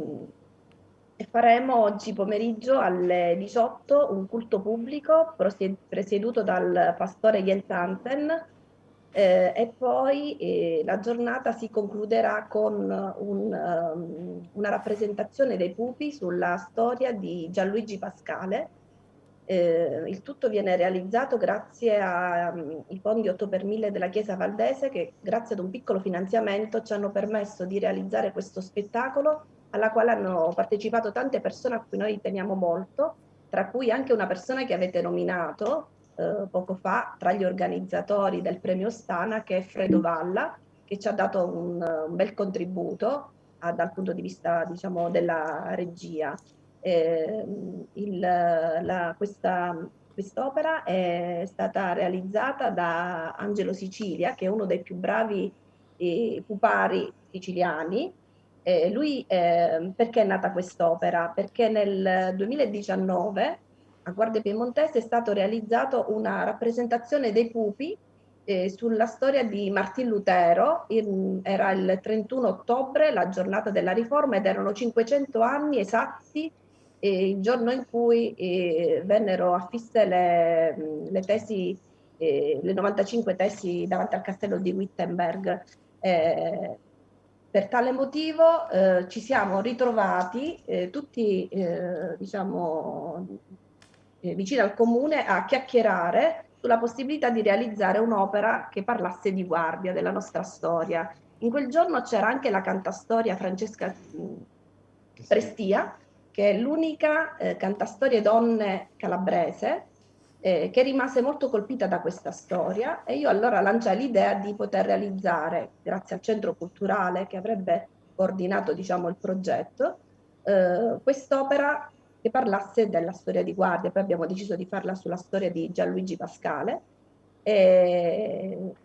faremo oggi pomeriggio alle 18 un culto pubblico presieduto dal pastore Jens Hansen, e poi la giornata si concluderà con una rappresentazione dei pupi sulla storia di Gianluigi Pascale. Il tutto viene realizzato grazie ai fondi 8 per 1000 della Chiesa Valdese che, grazie ad un piccolo finanziamento, ci hanno permesso di realizzare questo spettacolo alla quale hanno partecipato tante persone a cui noi teniamo molto, tra cui anche una persona che avete nominato poco fa tra gli organizzatori del premio Stana, che è Fredo Valla, che ci ha dato un bel contributo dal punto di vista, diciamo, della regia. Quest'opera è stata realizzata da Angelo Sicilia, che è uno dei più bravi pupari siciliani. Perché è nata quest'opera? Perché nel 2019 a Guardia Piemontese è stato realizzato una rappresentazione dei pupi sulla storia di Martin Lutero. Era il 31 ottobre, la giornata della Riforma, ed erano 500 anni esatti il giorno in cui vennero affisse le tesi, le 95 tesi davanti al castello di Wittenberg. Per tale motivo ci siamo ritrovati tutti diciamo, vicino al comune a chiacchierare sulla possibilità di realizzare un'opera che parlasse di Guardia, della nostra storia. In quel giorno c'era anche la cantastoria Francesca Prestia, che è l'unica cantastorie donne calabrese, che rimase molto colpita da questa storia, e io allora lanciai l'idea di poter realizzare, grazie al centro culturale che avrebbe coordinato, diciamo, il progetto, quest'opera che parlasse della storia di Guardia. Poi abbiamo deciso di farla sulla storia di Gianluigi Pascale.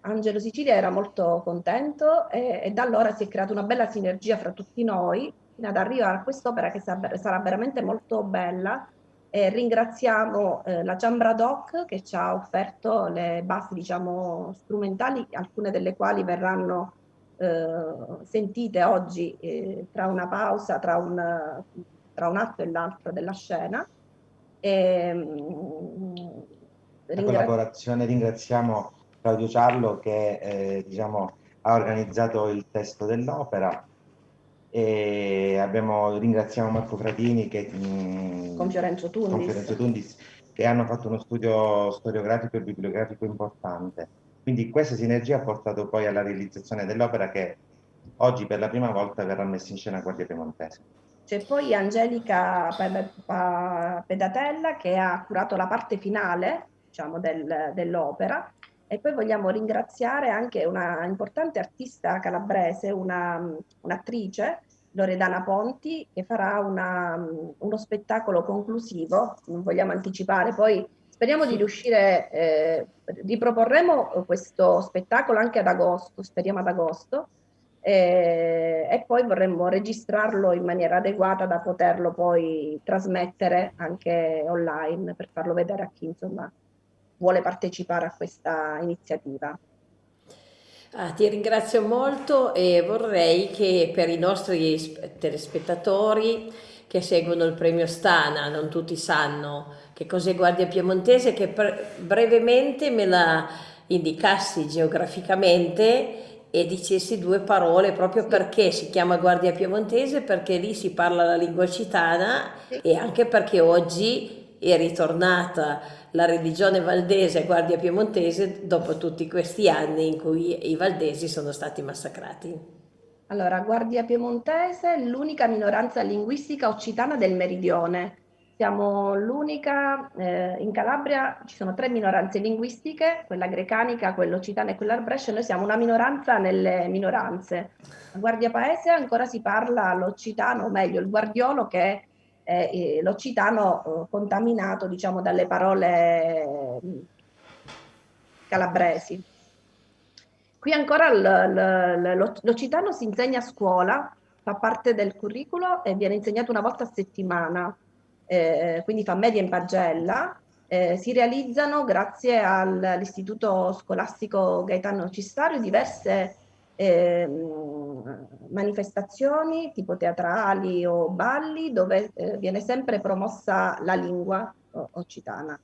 Angelo Sicilia era molto contento e da allora si è creata una bella sinergia fra tutti noi fino ad arrivare a quest'opera che sarà veramente molto bella. Ringraziamo la Ciambra Doc che ci ha offerto le basi, diciamo, strumentali, alcune delle quali verranno sentite oggi tra una pausa, tra un atto e l'altro della scena. La collaborazione, ringraziamo Claudio Ciarlo che diciamo, ha organizzato il testo dell'opera, e ringraziamo Marco Fratini con Fiorenzo Tundis che hanno fatto uno studio storiografico e bibliografico importante. Quindi questa sinergia ha portato poi alla realizzazione dell'opera che oggi per la prima volta verrà messa in scena a Guardia Piemontese. C'è poi Angelica Pedatella che ha curato la parte finale, diciamo, dell'opera, e poi vogliamo ringraziare anche una importante artista calabrese, un'attrice, Loredana Ponti, che farà uno spettacolo conclusivo. Non vogliamo anticipare, poi speriamo di riuscire, riproporremo questo spettacolo anche ad agosto, speriamo ad agosto, e poi vorremmo registrarlo in maniera adeguata da poterlo poi trasmettere anche online per farlo vedere a chi, insomma, vuole partecipare a questa iniziativa. Ti ringrazio molto e vorrei che per i nostri telespettatori che seguono il premio Stana, non tutti sanno che cos'è Guardia Piemontese, che brevemente me la indicassi geograficamente e dicessi due parole proprio perché si chiama Guardia Piemontese, perché lì si parla la lingua occitana e anche perché oggi è ritornata la religione valdese e Guardia Piemontese dopo tutti questi anni in cui i valdesi sono stati massacrati. Allora, Guardia Piemontese è l'unica minoranza linguistica occitana del meridione. Siamo l'unica, in Calabria ci sono 3 minoranze linguistiche, quella grecanica, quella occitana e quella arbrescia, noi siamo una minoranza nelle minoranze. A Guardia Paese ancora si parla l'occitano, o meglio il guardiolo, che è l'occitano contaminato, diciamo, dalle parole calabresi. Qui ancora l'occitano si insegna a scuola, fa parte del curriculum e viene insegnato una volta a settimana, quindi fa media in pagella. Si realizzano, grazie all'Istituto Scolastico Gaetano Cistario, diverse manifestazioni tipo teatrali o balli dove viene sempre promossa la lingua occitana.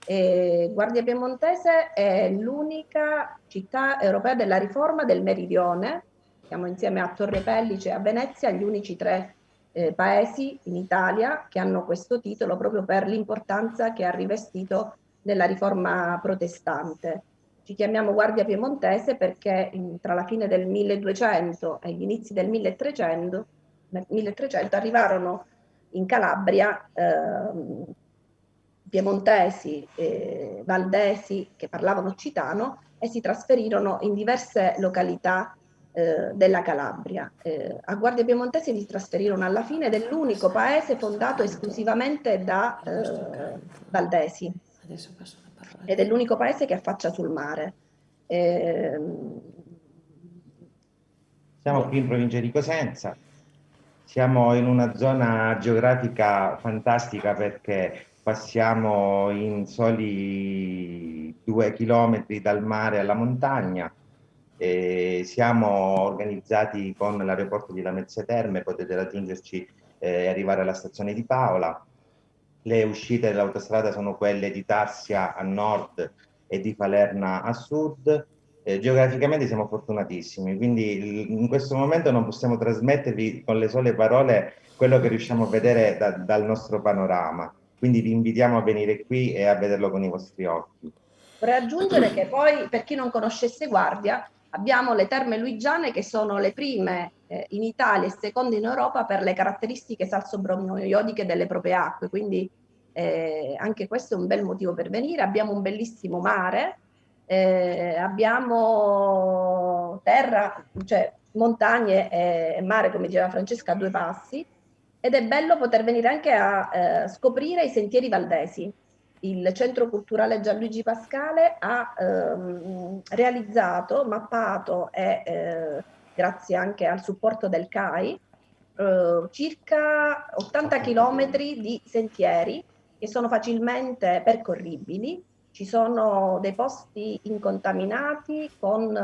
Guardia Piemontese è l'unica città europea della riforma del meridione. Siamo insieme a Torre Pellice e a Venezia gli unici 3 paesi in Italia che hanno questo titolo proprio per l'importanza che ha rivestito nella riforma protestante. Ci chiamiamo Guardia Piemontese perché tra la fine del 1200 e gli inizi del 1300 arrivarono in Calabria piemontesi, valdesi che parlavano occitano e si trasferirono in diverse località della Calabria. A Guardia Piemontese si trasferirono alla fine ed è l'unico paese fondato esclusivamente da valdesi ed è l'unico paese che affaccia sul mare. Siamo qui in provincia di Cosenza, siamo in una zona geografica fantastica perché passiamo in soli 2 chilometri dal mare alla montagna. Siamo organizzati con l'aeroporto di Lamezia Terme, potete raggiungerci e arrivare alla stazione di Paola. Le uscite dell'autostrada sono quelle di Tassia a nord e di Falerna a sud. Geograficamente siamo fortunatissimi, quindi in questo momento non possiamo trasmettervi con le sole parole quello che riusciamo a vedere dal nostro panorama. Quindi vi invitiamo a venire qui e a vederlo con i vostri occhi. Vorrei aggiungere che poi, per chi non conoscesse Guardia, abbiamo le terme luigiane che sono le prime in Italia e seconde in Europa per le caratteristiche salso-bromio-iodiche delle proprie acque, quindi anche questo è un bel motivo per venire. Abbiamo un bellissimo mare, abbiamo terra, cioè montagne e mare, come diceva Francesca, a 2 passi, ed è bello poter venire anche a scoprire i sentieri valdesi. Il Centro Culturale Gianluigi Pascale ha realizzato, mappato e grazie anche al supporto del CAI circa 80 chilometri di sentieri che sono facilmente percorribili. Ci sono dei posti incontaminati con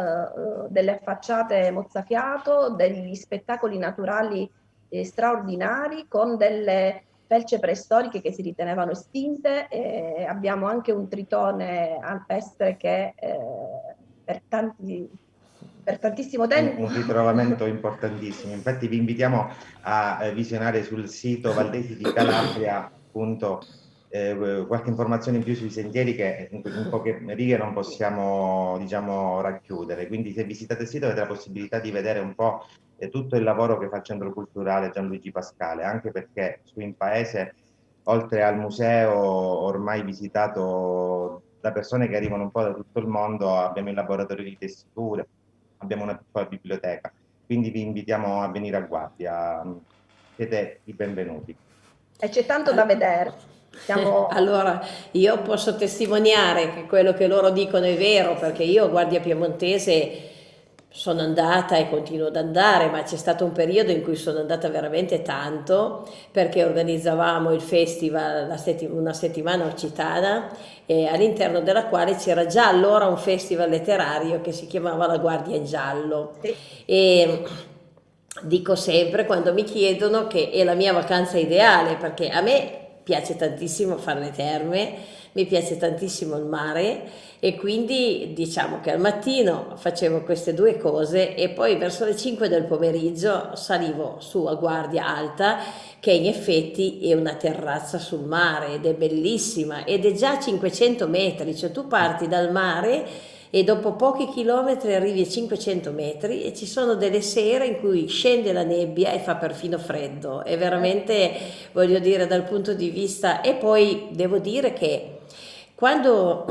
delle facciate mozzafiato, degli spettacoli naturali straordinari con delle felce preistoriche che si ritenevano estinte, e abbiamo anche un tritone alpestre che per tantissimo tempo... Un ritrovamento importantissimo, infatti vi invitiamo a visionare sul sito Valdesi di Calabria appunto qualche informazione in più sui sentieri che in poche righe non possiamo, diciamo, racchiudere. Quindi se visitate il sito avete la possibilità di vedere un po' tutto il lavoro che fa il Centro Culturale Gianluigi Pascale, anche perché su in paese, oltre al museo ormai visitato da persone che arrivano un po' da tutto il mondo, abbiamo il laboratorio di tessiture, abbiamo una piccola biblioteca, quindi vi invitiamo a venire a Guardia, siete i benvenuti. E c'è tanto da vedere. Allora, io posso testimoniare che quello che loro dicono è vero, perché io a Guardia Piemontese sono andata e continuo ad andare, ma c'è stato un periodo in cui sono andata veramente tanto, perché organizzavamo il festival una settimana occitana, all'interno della quale c'era già allora un festival letterario che si chiamava La Guardia in Giallo. E dico sempre, quando mi chiedono, che è la mia vacanza ideale, perché a me piace tantissimo fare le terme, mi piace tantissimo il mare e quindi diciamo che al mattino facevo queste due cose e poi verso le 5 del pomeriggio salivo su a Guardia Alta, che in effetti è una terrazza sul mare ed è bellissima ed è già a 500 metri, cioè tu parti dal mare e dopo pochi chilometri arrivi a 500 metri e ci sono delle sere in cui scende la nebbia e fa perfino freddo, è veramente, voglio dire, dal punto di vista. E poi devo dire che quando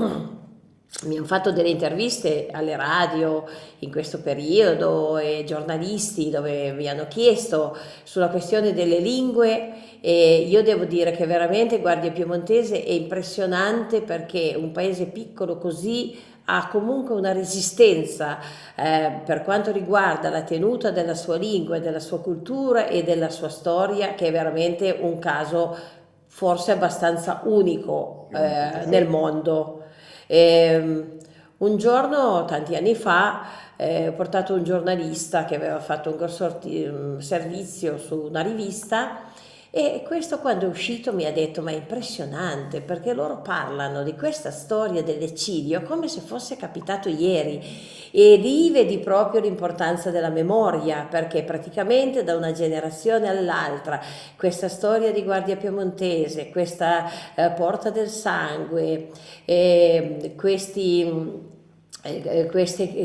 mi hanno fatto delle interviste alle radio in questo periodo e giornalisti dove mi hanno chiesto sulla questione delle lingue, e io devo dire che veramente Guardia Piemontese è impressionante perché un paese piccolo così ha comunque una resistenza per quanto riguarda la tenuta della sua lingua, della sua cultura e della sua storia, che è veramente un caso forse abbastanza unico nel mondo. Un giorno, tanti anni fa, ho portato un giornalista che aveva fatto un servizio su una rivista e questo quando è uscito mi ha detto: ma è impressionante perché loro parlano di questa storia dell'eccidio come se fosse capitato ieri e lì vedi proprio l'importanza della memoria, perché praticamente da una generazione all'altra questa storia di Guardia Piemontese, questa Porta del Sangue,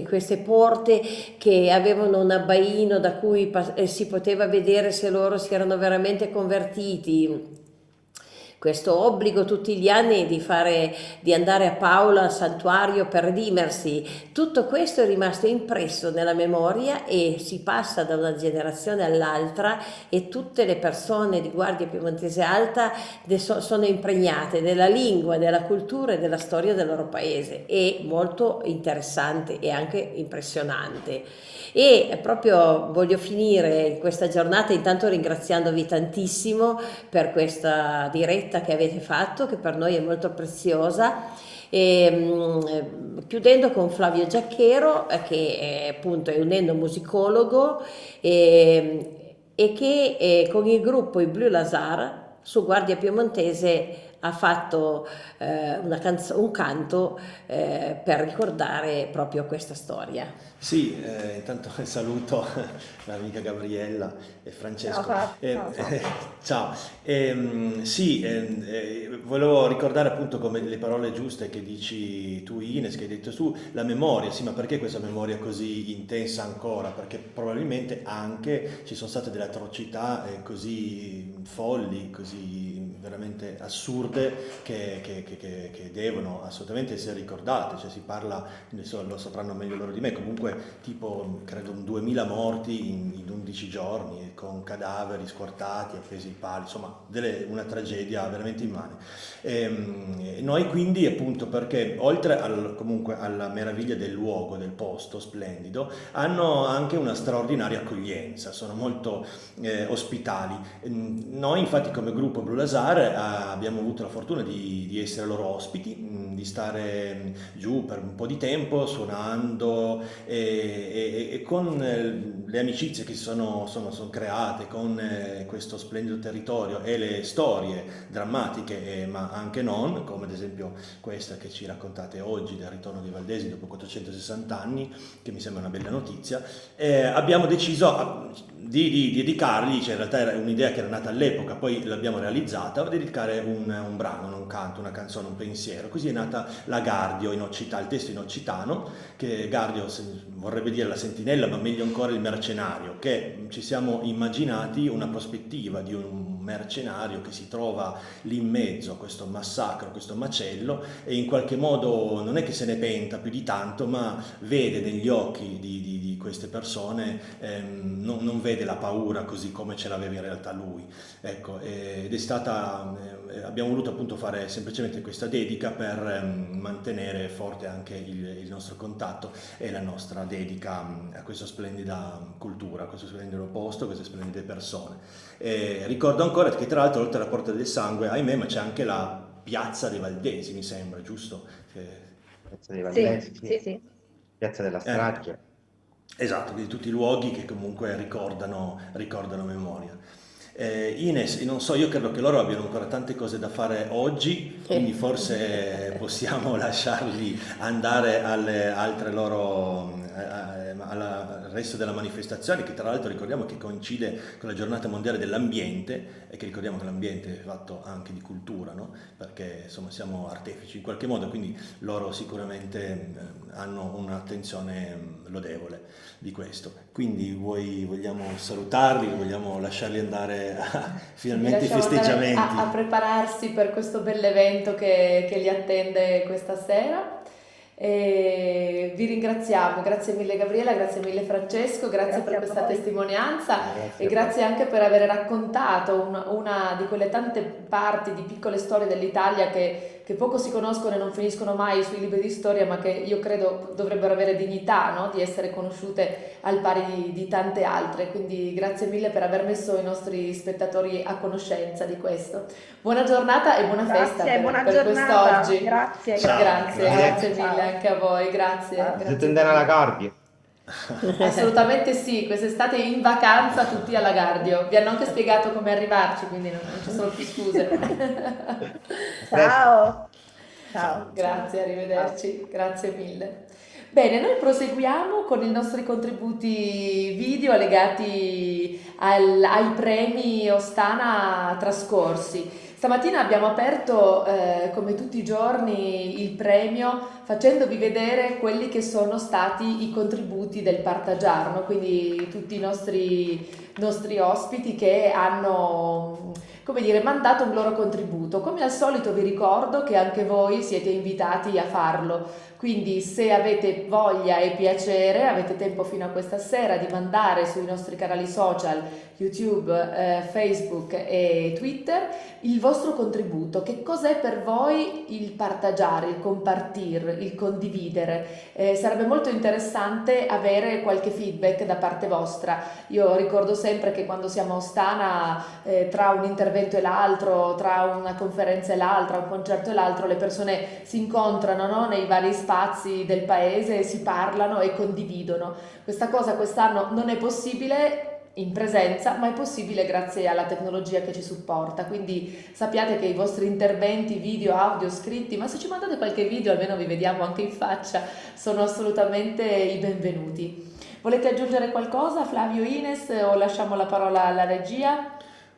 queste porte che avevano un abbaino da cui si poteva vedere se loro si erano veramente convertiti, questo obbligo tutti gli anni di andare a Paola al santuario per redimersi, tutto questo è rimasto impresso nella memoria e si passa da una generazione all'altra e tutte le persone di Guardia Piemontese Alta sono impregnate della lingua, della cultura e della storia del loro paese. È molto interessante e anche impressionante. E proprio voglio finire in questa giornata intanto ringraziandovi tantissimo per questa diretta che avete fatto, che per noi è molto preziosa, e chiudendo con Flavio Giacchero, che appunto è un etnomusicologo e che con il gruppo I Bleu Lazare su Guardia Piemontese ha fatto un canto per ricordare proprio questa storia. Sì, intanto saluto l'amica Gabriella e Francesco. Ciao. Volevo ricordare appunto come le parole giuste che dici tu, Ines, che hai detto tu, la memoria. Sì, ma perché questa memoria così intensa ancora? Perché probabilmente anche ci sono state delle atrocità così folli, così veramente assurde che devono assolutamente essere ricordate. Cioè si parla, lo sapranno meglio loro di me, comunque tipo credo 2000 morti in 11 giorni con cadaveri squartati appesi ai pali, insomma una tragedia veramente immane. Noi quindi appunto, perché oltre comunque alla meraviglia del luogo, del posto splendido, hanno anche una straordinaria accoglienza, sono molto ospitali. Noi infatti come gruppo Bleu Lazare abbiamo avuto la fortuna di essere loro ospiti, di stare giù per un po' di tempo suonando e con le amicizie che si sono create con questo splendido territorio e le storie drammatiche ma anche non, come ad esempio questa che ci raccontate oggi del ritorno dei Valdesi dopo 460 anni, che mi sembra una bella notizia, abbiamo deciso di dedicargli, cioè in realtà era un'idea che era nata all'epoca, poi l'abbiamo realizzata, dedicare un brano, un canto, una canzone, un pensiero. Così è nata la Gardio in Occità, il testo in occitano, che Gardio vorrebbe dire la sentinella, ma meglio ancora il mercenario, che ci siamo immaginati una prospettiva di un mercenario che si trova lì in mezzo a questo massacro, a questo macello, e in qualche modo non è che se ne penta più di tanto, ma vede negli occhi di queste persone, non vede la paura così come ce l'aveva in realtà lui. Ecco, ed è stata, abbiamo voluto appunto fare semplicemente questa dedica per mantenere forte anche il nostro contatto e la nostra dedica a questa splendida cultura, a questo splendido posto, a queste splendide persone. Ricordo ancora che tra l'altro oltre alla Porta del Sangue, ahimè, ma c'è anche la Piazza dei Valdesi, mi sembra, giusto? Piazza dei Valdesi, Sì. Piazza della Strage. Esatto, di tutti i luoghi che comunque ricordano memoria. Ines, non so, io credo che loro abbiano ancora tante cose da fare oggi, quindi forse possiamo lasciarli andare alle altre loro, al resto della manifestazione, che tra l'altro ricordiamo che coincide con la giornata mondiale dell'ambiente, e che ricordiamo che l'ambiente è fatto anche di cultura, no? Perché insomma siamo artefici in qualche modo, quindi loro sicuramente hanno un'attenzione lodevole di questo. Quindi vogliamo salutarli, vogliamo lasciarli andare finalmente ai festeggiamenti. A prepararsi per questo bell'evento che li attende questa sera. E vi ringraziamo, grazie mille Gabriela, grazie mille Francesco, grazie per questa testimonianza e grazie anche per aver raccontato una di quelle tante parti di piccole storie dell'Italia che poco si conoscono e non finiscono mai sui libri di storia, ma che io credo dovrebbero avere dignità, no? Di essere conosciute al pari di tante altre. Quindi grazie mille per aver messo i nostri spettatori a conoscenza di questo. Buona giornata e buona festa per quest'oggi. Grazie, grazie mille anche a voi, grazie. Siete andati alla Guardia? Assolutamente sì, quest'estate in vacanza tutti alla Gardio. Vi hanno anche spiegato come arrivarci, quindi non ci sono più scuse. Ciao. Grazie, arrivederci, grazie mille. Bene, noi proseguiamo con i nostri contributi video legati ai premi Ostana trascorsi. Stamattina abbiamo aperto, come tutti i giorni, il premio facendovi vedere quelli che sono stati i contributi del Partagiarno, quindi tutti i nostri ospiti che hanno, come dire, mandato un loro contributo. Come al solito vi ricordo che anche voi siete invitati a farlo. Quindi se avete voglia e piacere, avete tempo fino a questa sera di mandare sui nostri canali social, YouTube, Facebook e Twitter, il vostro contributo. Che cos'è per voi il partagiare, il compartir, il condividere? Sarebbe molto interessante avere qualche feedback da parte vostra. Io ricordo sempre che quando siamo a Ostana, tra un intervento e l'altro, tra una conferenza e l'altra, un concerto e l'altro, le persone si incontrano, no? Nei vari spazi del paese, si parlano e condividono. Questa cosa quest'anno non è possibile in presenza, ma è possibile grazie alla tecnologia che ci supporta. Quindi sappiate che i vostri interventi video, audio, scritti, ma se ci mandate qualche video almeno vi vediamo anche in faccia, sono assolutamente i benvenuti. Volete aggiungere qualcosa, Flavio, Ines, o lasciamo la parola alla regia?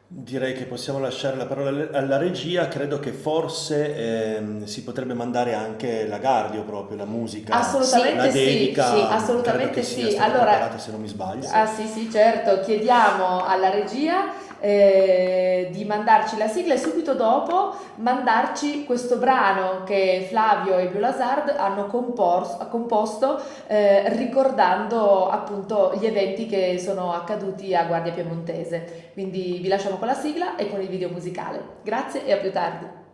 Direi che possiamo lasciare la parola alla regia. Credo che forse si potrebbe mandare anche la Gardio, proprio la musica, assolutamente la dedica, sì, assolutamente sì. Allora, se non mi sbaglio. Sì, certo, chiediamo alla regia di mandarci la sigla e subito dopo mandarci questo brano che Flavio e Biola Hazard hanno composto ricordando appunto gli eventi che sono accaduti a Guardia Piemontese. Quindi vi lasciamo con la sigla e con il video musicale. Grazie e a più tardi.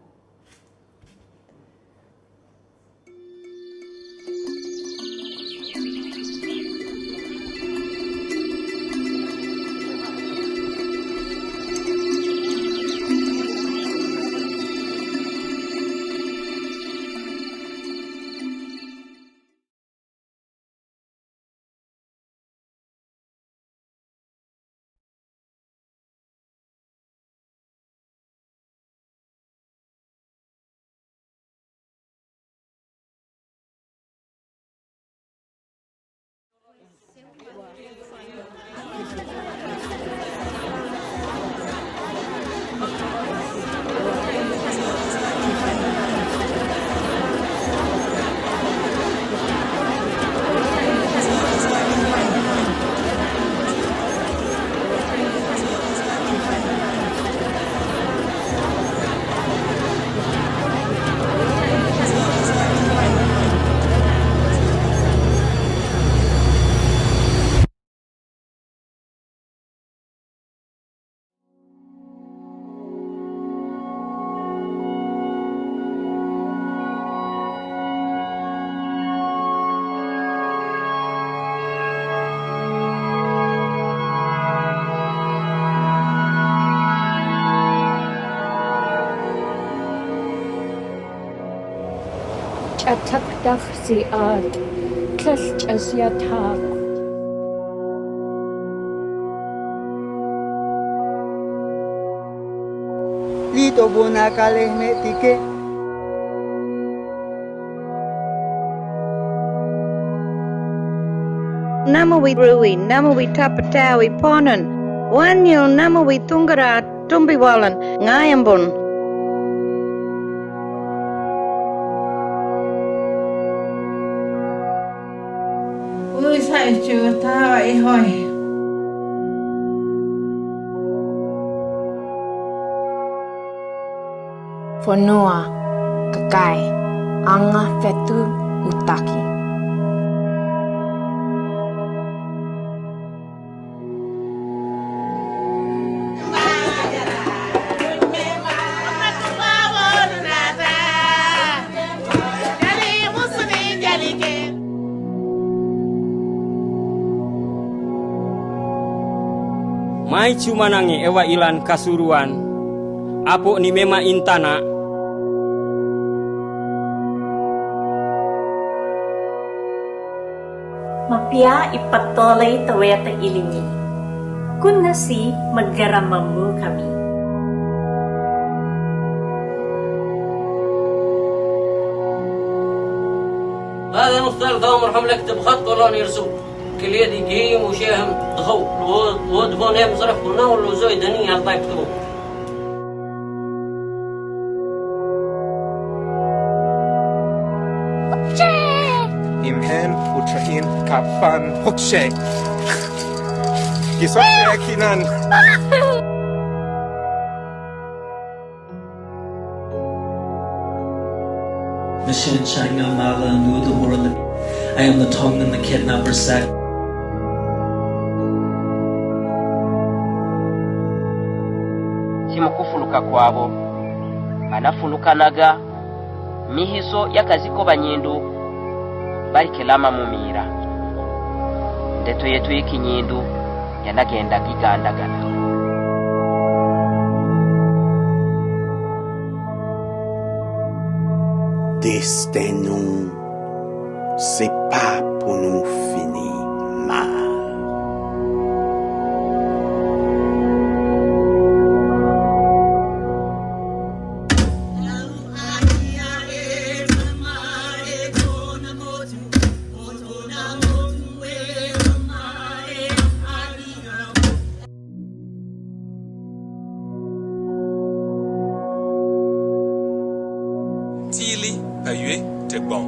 Atakdach si ad, tlelt as yatak. to bona kalehmetike. Namawi Rui, Namawi Tapatawi Ponan, Wanyo Namawi Tungara Tumbiwalan, Ngayambun. Ui sai chưa ta vậy hồi. Fonua, kakai, anga fetu utaki. Mai cuma nangi ewa ilan kasuruan, apo ni mema intana. Mapia ipatolay taweta ilingi, kun nasi maggaramamu kami. هذا مختار ثامر حملك تبخط ولا نرسو كل يدي جيم وشيهم ضخو ودفون هم صرف كنا ولا زوي دني على طيب تبو Imhen utrain kapan hokshe kiswahili kinan Mission China Mala knew the world. I am the tongue and the kidnapper said. Simukufuluka kwabo banafulukanaga mihiso yakaziko banyindu balikelama mumira ndeto yetu y'ikinyindu yanagenda gigandagana. Destin c'est pas pour nous finir mal. Tili ayue te bon.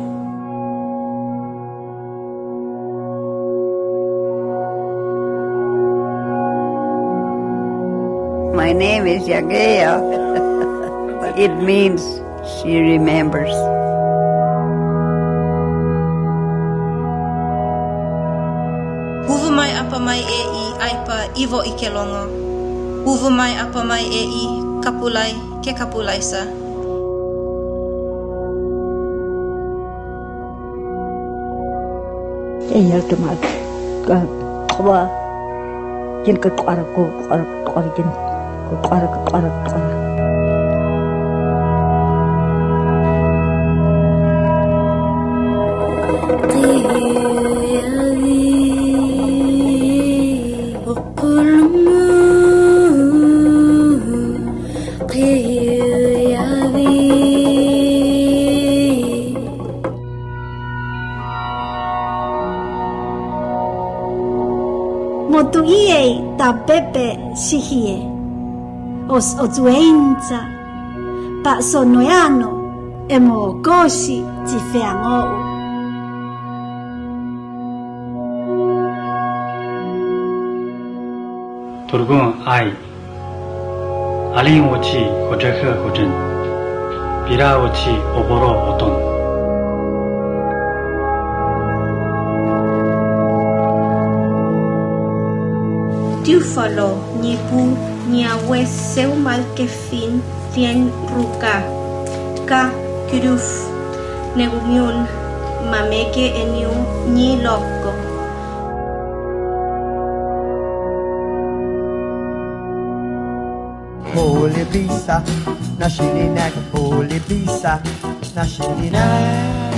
My name is Yagea. It means she remembers. Huvu mai apa mai e I aipa ivo I kelongo. Huvu mai apa mai e I kapulai ke kapulaisa. Iya teman. Kau jen ke kuara jen kuara. Motu iei ta pepe sihie, os otuenza, pa sonoiano, e mo kosi ti feangou. Turgun ai, alin ochi hojekhe hojen, bira ochi oboro oton. Tiufalo nipu niawe seu mal que fin tien ruka ka kuruf negumiun mameke eniu ni loko. Holy bisa na shilinak, holy bisa na shilinak.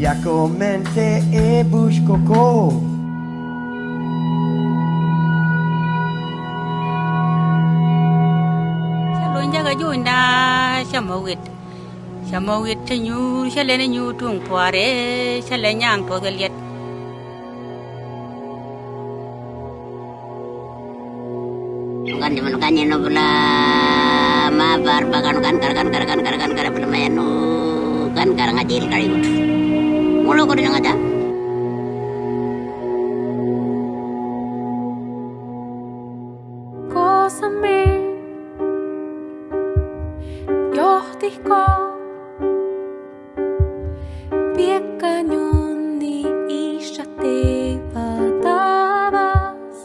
Jako mente e bushkoko. na shamawit tanyu shalene nyu tung poare shalenyang to galiet Kan no bula mabar bagan kan permenu kan karang adil kali gut mulo ko din ngada Kosame yohtiko piekkanyon ni ishate patavas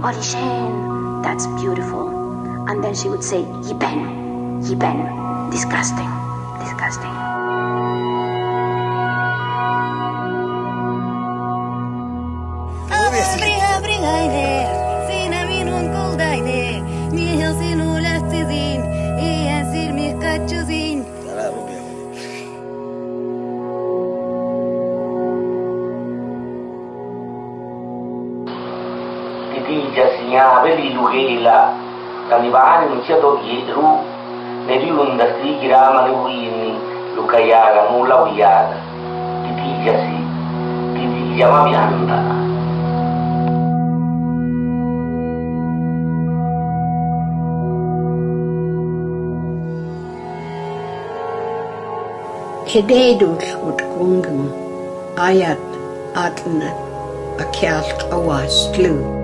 Orishen, that's beautiful. And then she would say, Yiben, disgusting. Jasinya beli luhela talibani mchedo yidru nebi undasti girama ni wini lukayaga mula wiyaga titi jama bianda Kededul utkungun ayat atna akyalt awas glu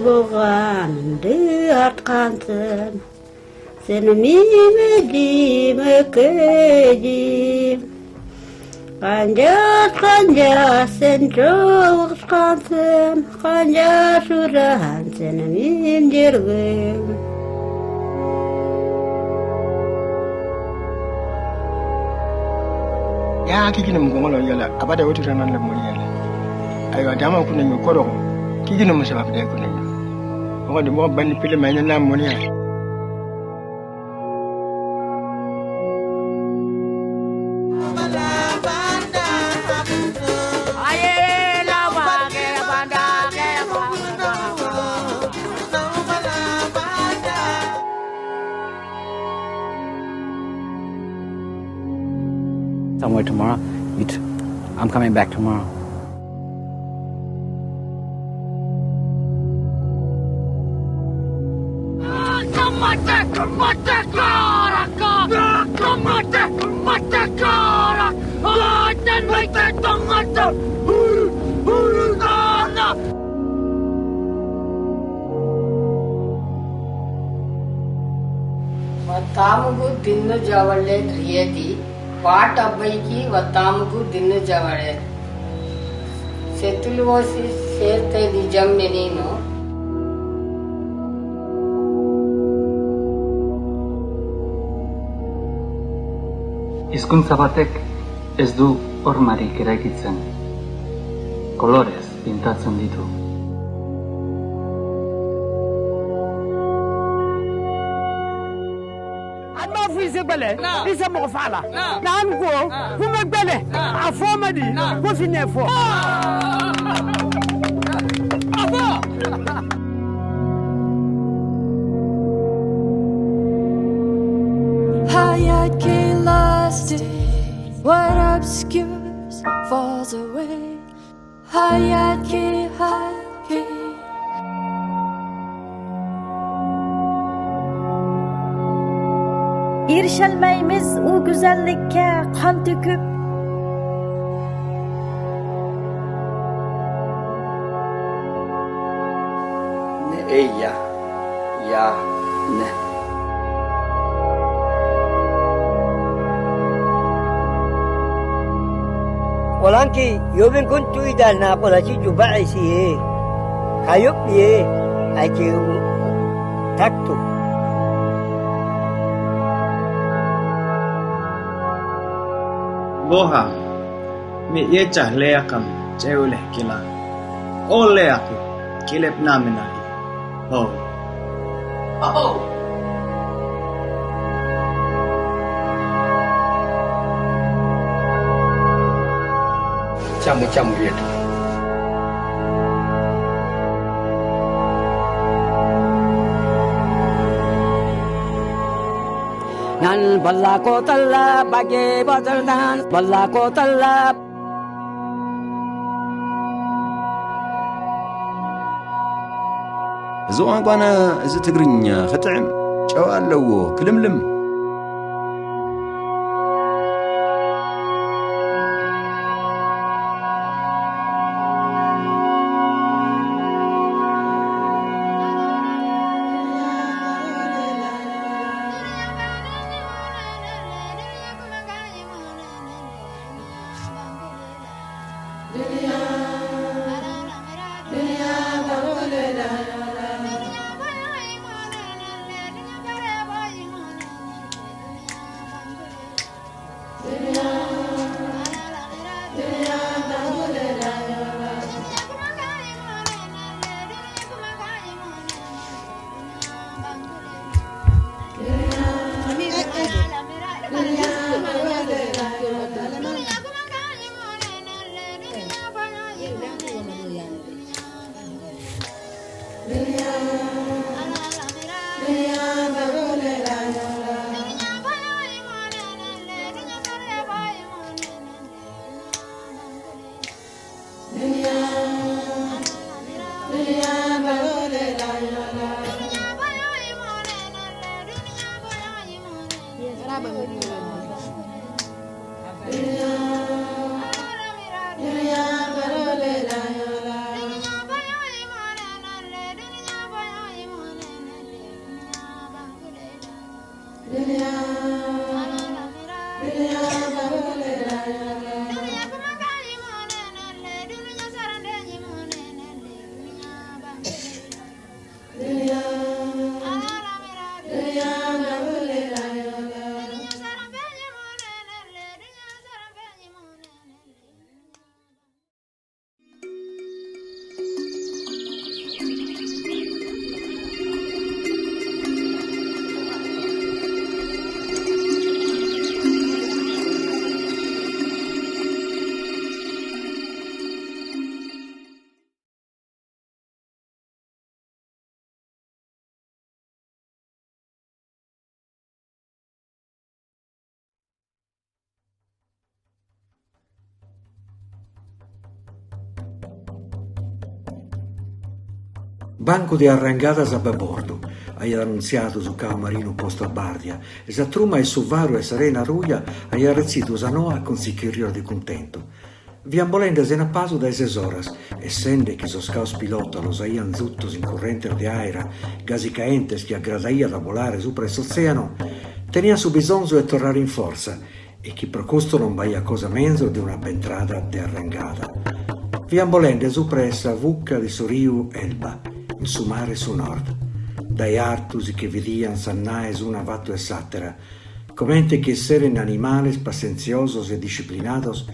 Bogan de atkansen sen mi di mekeji kanja sen jauh kansen kanja surahan sen mi dirge ya kikini mgongolo yala abada wetu ranan la moyele ayo dama kuna nyokoro kikini musabab de kuna Wadi mo bani pili may na mo niya. Somewhere tomorrow. I'm coming back tomorrow. Watamugu dinnu javalle riyadi paat abbayiki watamugu dinnu javale setulu vosi serte nijam menino Hizkuntza batek ez du hormarik eraikitzen. Kolorez pintatzen ditu. bele isa mo fala nan go kuma bele a foma di ko fine fo aba Hayat ki lasted, what obscures falls away. Hayat ki Erişelmeyimiz o güzellikke kan döküp eia, ya, ne. Walanki yobin kun tu idal na pola ci juba isi hayop ye aje taktu boha mi ye chahle akam cheule kila ole aku kilep namina oh oh camu yetu nan balla ko talla bage badal nan balla ko talla زو ቋንቋና እዚ ትግርኛ ክጥዕም ጨው ኣለዎ ክልምልም Banco di arrangadas a babordo, hai annunziato su cao marino posto a Bardia, e sa truma e su varo e serena ruia, hai arrezzito sanoa con sicchirio di contento. Viambolende se na paso da ese horas, essende che so scaus pilota lo saian zuttos in corrente de aera, gasi caentes che aggradaia da volare sopra l'oceano, tenia su bisonzo e tornare in forza, e chi per questo non baia cosa menzo di una bentrada de arrangata. Viambolende sopra essa vucca di Soriu Elba, in su mare su nord, dai artusi che vidian sannaes una vatto e sattera, comente che seren animales pacenziosos e disciplinados,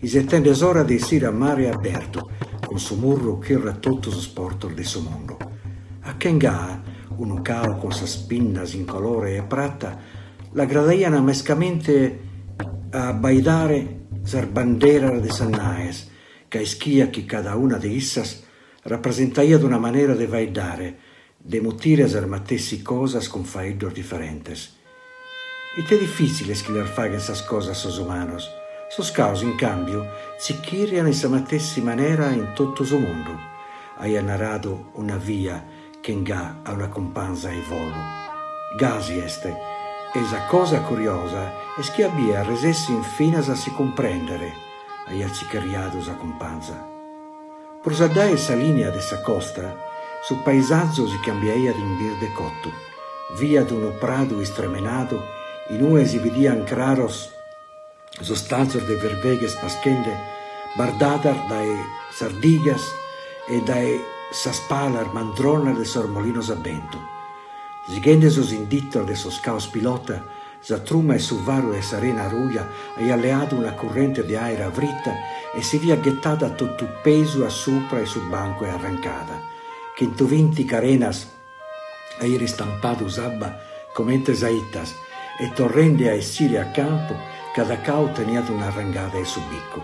y se tendes ora de ir a mare aperto, con su murro che ratotto sportor de su mondo. A Kenga, un cao con sa spinnas in colore e prata, la gradaian amescamente a baidare sar bandera de sannaes, ca ischia che cada una de issas rappresentaia d'una manera de vaidare, de mutires armatessi cosas con faedor differentes. It è difficile schilar faguen sas cosas sos humanos, sos caus in cambio si chirian in sa matessi manera in tutto so mondo. Hai narrado una via che nga a una companza e volo. Gasi este, esa cosa curiosa es che abbia resessi infinas a si comprendere, hai acicariados a companza. Prosadà essa linea dessa costa, Su paesaggio si cambiaia di imbir de cotto. Via d'uno prado estremenado, in ue si vidian claros sostazos de vervegues paschende, bardadar dae sardigas e dae saspalar mandronar de sormolinos a vento. Siguende sos indittor de sos caos pilota, Zatruma e Suvaru e Sarena Ruia hai alleato una corrente di aria vritta e si via gettata tutto peso a sopra e sul banco e arrancata, che in vinti carenas hai ristampato usabba come tesaitas e torrende a essire a campo cada cao teniato un'arrangata e subicco.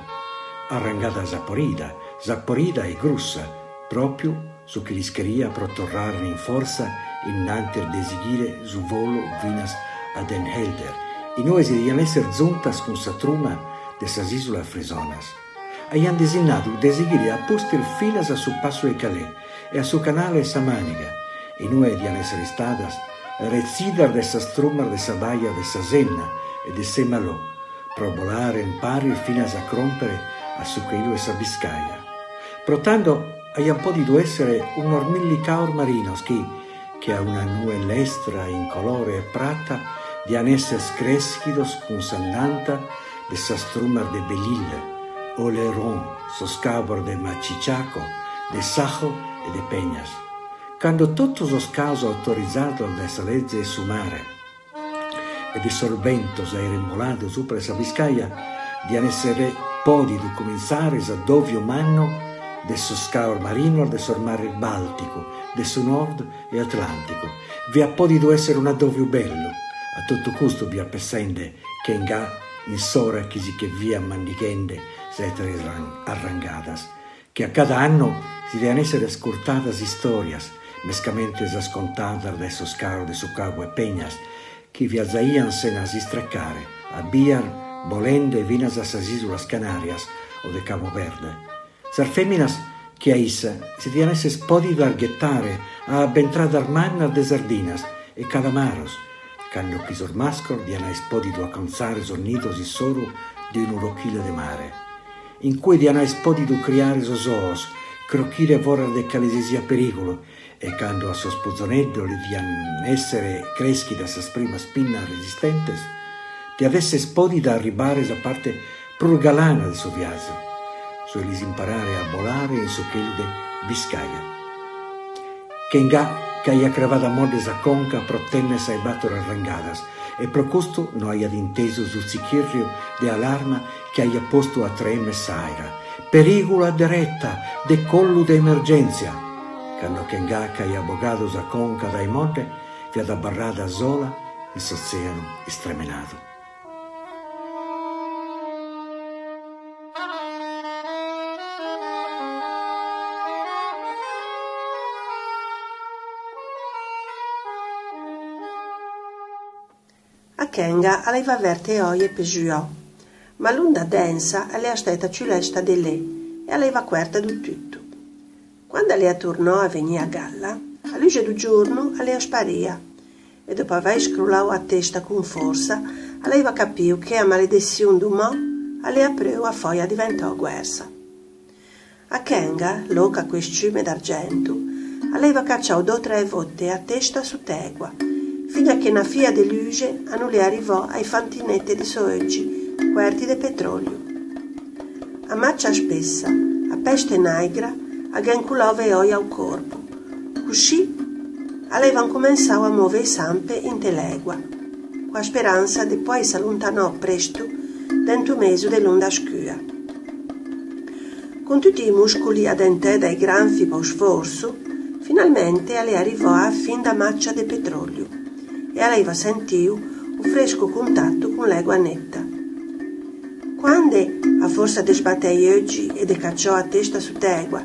Arrangata Zaporida e grussa, proprio su che l'ischeria protorrarne in forza innanti al desigire su volo vinas ad Den Helder, in noi si dian esser giuntas con Zatruma de sas isula frisonas. Aian designato desigire a poster filas a su passo e Calais e a su canale Samaniga, in noi dian esser stadas recidar de sas trumar de sa baia de Sasenna e de Semalò, pro volare in pari finas a crompere a su che io e sa Biscaia. Protando aian podido essere un ormillicaur marinos che a una nue lestra in colore e prata dian esses crescidos con sannanta de sas trumar de Belille, Oleron, soscabor de Machichaco, de Sajo e de Peñas. Quando todos os casos autorizados dessa legge su mare e de sorbentos e remolados supra essa Biscaia dian essere podido cominciare a dovio manno de soscaur marino de sormare il Baltico, de su nord e Atlantico. Vi ha podido essere un addovio bello, a tutto custo via pessende, che in sora chisi che via mandichende setre arrangadas, che a cada anno si dean essere scurtadas historias, mescamente ascontadas de soscaur de Sucago e Peñas, che viazzaian senas istraccare, a Biar, volende e vinas a sas Isulas Canarias o de Cabo Verde. Sar feminas che a issa si dian esses podi darghettare a abbentrada armanna de sardinas e calamaros, cando chi sor mascor dian es podido alcanzare sos nidos i soro di un urochile de mare, in cui dian es podido criare sos oos, crocchire vorra de calesesia pericolo, e cando a sos puzzonedoli dian essere creschi da sas prima spinna resistentes, di avesse spodida arribare a parte prurgalana de so viaggio, su elis imparare a volare in su quel de Biscaia. Che aia cravada modes a conca protennes ai bator arrangadas, e pro custo no aia d'inteso su zichirrio de alarma che aia posto a tre messaira. Pericula diretta, de collu de emergenzia. Cando che aia abogados a conca dai monte, via da barrada sola e s'oceano estremenato. A Kenga aveva verte oie pegiò, ma l'onda densa aveva stata ciulesta di lei e aveva querta du tutto. Quando lei tornò a venire a galla, a luce du giorno aveva sparia e dopo aver scrullato a testa con forza, aveva capito che a maledizione d'umò aveva preso a foia diventò guerra. A Kenga, loca questiume d'argento, aveva cacciato 2 o 3 volte a testa su tegua, fino a che una fia di luce non le arrivò ai fantinetti di soeggi, querti di petrolio. A maccia spessa, a peste negra, a genculove oia al corpo. Così, avevano cominciato a muovere i zampe in telegua, con la speranza di poi si allontanò presto dentro mezzo dell'onda scura. Con tutti i muscoli adentè dai granfi per sforzo, finalmente le arrivò a fin da maccia di petrolio e aveva sentito un fresco contatto con l'egua netta. Quando, a forza di sbattere gli occhi e di cacciò a testa su tegua,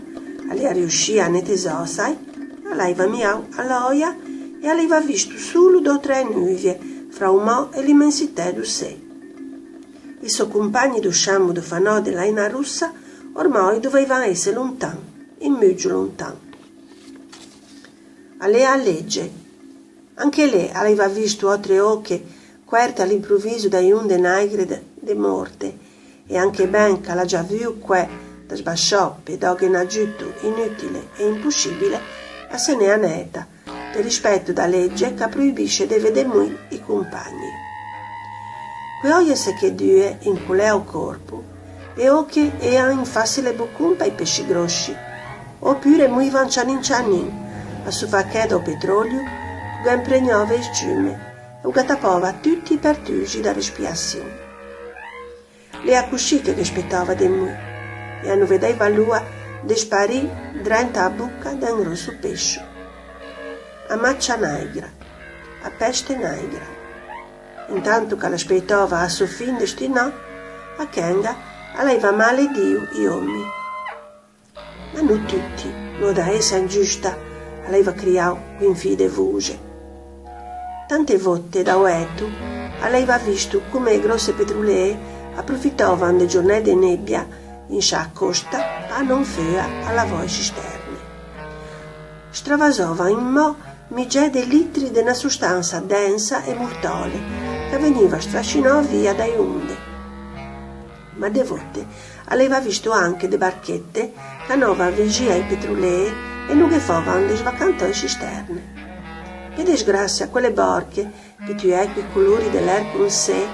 aveva riuscito a netesare assai, aveva miau all'oia e aveva visto solo 2 o 3 nuvie fra un mo e l'immensità del sé. I suoi compagni do sciambo do fanò dell'aina russa ormai dovevano essere lontani, in muggio lontano. Alea legge. Anche lei aveva visto altre occhi querte all'improvviso dai onde negre de morte, e anche Benca l'ha già visto da sbasciò, pedoghe in aggiutto inutile e impossibile, a se ne aneta, per rispetto da legge che proibisce di vedere mui i compagni. Quei se che due in culeo corpo e o che ea in facile bucumpa i pesci grossi, oppure mui van cianin a su facchè o petrolio che impregnava il sciume e che tappava tutti i pertugi da respiazione. Le accusciche che aspettava di mui e non vedeva l'ua di sparì drenta a bucca da un grosso pesce. A maccia negra, a peste negra. Intanto che l'aspettava a suo fin destinò, a Kenga aveva male Dio e uomini. Ma non tutti, non da essa ingiusta, aveva criato in fide voce. Tante volte da oeto aveva visto come grosse petrolee approfittavano delle giornate di nebbia in scia costa a non fea alla voce cisterne. Stravasava in mo' migliaia di litri di una sostanza densa e mortale che veniva strascinata via dai onde. Ma de volte aveva visto anche de barchette che andavano vigia ai petrolee e non che favano de svacantoi cisterne. Per disgrazia quelle barche, che tu equi colori dell'air con sé,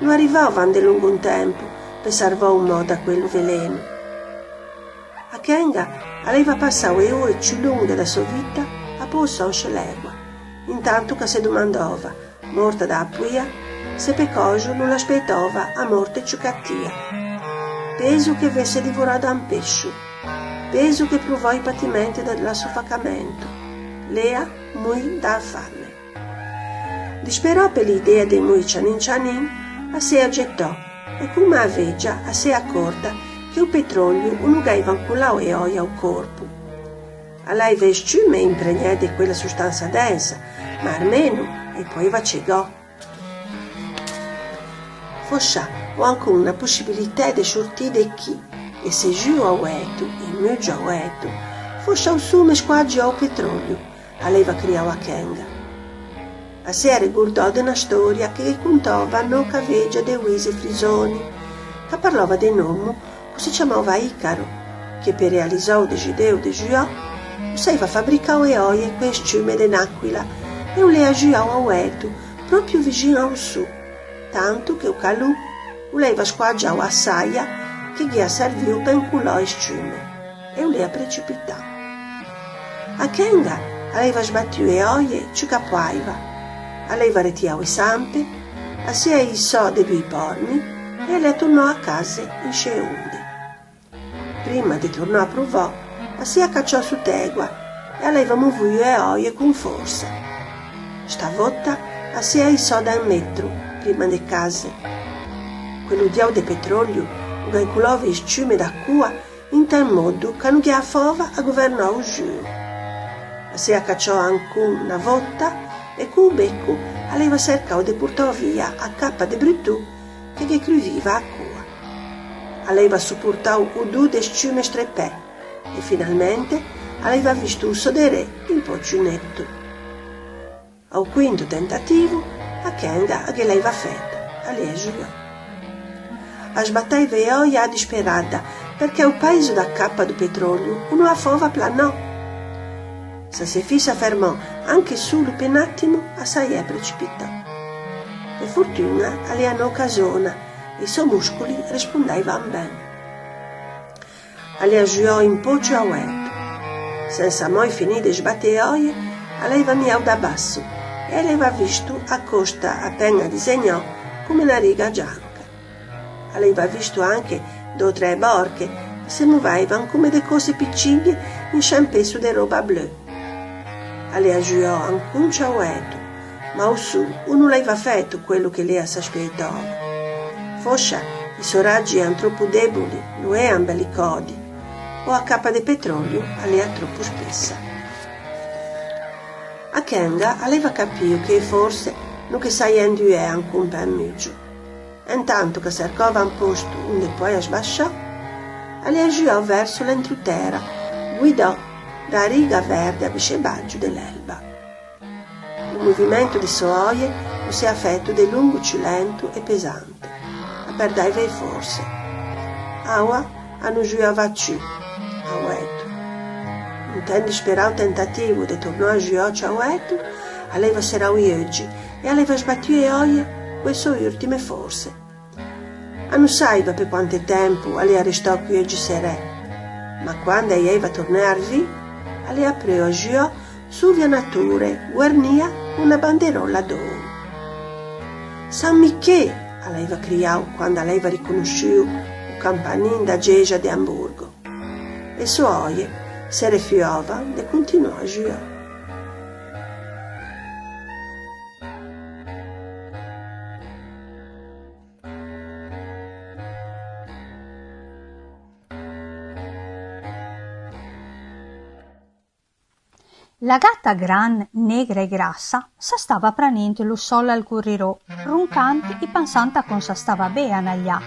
non arrivavano di lungo un tempo per salvare un modo da quello veleno. A Kenga aveva passato le ore più lunghe della sua vita a posto legua, intanto che si domandava, morta da appuia, se per cosa non l'aspettava a morte più cattiva. Peso che avesse divorato un pesce, peso che provò i patimenti del soffocamento, lea mui da fame. Disperò per l'idea di mui cianin, a se aggettò e come aveggia a se accorta che il petrolio non gaiva ancora e oia al corpo. A lei vesciume impregnò di quella sostanza densa, ma almeno e poi va cegò. Foscià o anche una possibilità di sortire chi, e se giù a ueto, e muggio a ueto, foscià un sume squaggi al petrolio, aveva criato a Kenga. A se ricordò di una storia che contava no caveggia de Wisi Frisoni, che parlava di un uomo che si chiamava Icaro, che per realizzare il desiderio di Giò, usava fabbricare e oie quel sciume dell'aquila e le aggiungeva a ueto proprio vicino al su, tanto che il calù voleva squaggiare a saia che gli serviva per inculare il sciume e le precipitava. A Kenga aveva sbattuto le oie ciò che puaiva, aveva ritirato le zampe, si issò dei due porni e le tornò a casa in sceunde. Prima di tornare a provò, si accacciò su tegua e aveva movuto le oie con forza. Stavolta si issò da un metro prima di casa. Quell'udiao di petrolio che inculava il sciume d'acqua in tal modo che non gli affava a governare il giù. Si accacciò anche una volta e con il becco aveva cercato di portare via a cappa di brutù che gli cruviva a cua. Aveva sopportato il due di sciume streppè e finalmente aveva visto un sodere un po' più netto. Al quinto tentativo, a Kenga che l'aveva fatta, a giù. A sbatteva le oie a disperata perché il paese da cappa del petrolio non affava planò. Se si fissa fermò anche solo per un attimo, assai è precipitò. Per fortuna alle un'occasione e i suoi muscoli rispondevano bene. Alle aggiungò in poggio a ueto. Senza mai finire di sbattere oie, aveva miau da basso e aveva visto a costa appena disegnò come una riga gialla. Aveva visto anche due o tre barche che si muovevano come delle cose piccine in sciampesso di roba blu. Le aggiungò anche un ciauetto, ma su non aveva fatto quello che lei si aspettava. Forse i suoi raggi erano troppo deboli, non erano bellicodi, o a cappa di petrolio era troppo spessa. A Kenga aveva capito che forse non che saendo è anche un po' muggio. E intanto che cercava un posto dove poi sbasciò, le aggiungò verso l'entrutera, guidò da riga verde a biscebaggio dell'elba. Il movimento di soie si è fatto di lungo più lento e pesante, a perdeva le forze. Aua hanno giù a vacciù, a ueto. Un disperau tentativo de tornò a giò ciauetto, aleva serau oggi e aleva sbattiù e oie quei suoi ultime forze. A non saiba per quanto tempo alea restò qui oggi serè, ma quando eiva tornare lì, alea preo a giò su via nature guarnia una banderola d'oro. San Michè, aleva criau quando aleva riconosciuto un campanin da Gesia di Amburgo. E suoie se refiova e continuò a giocare. La gatta gran, negra e grassa, sa stava pranendo lo sole al currirò, roncante e pensanta con sa stava bea naglià,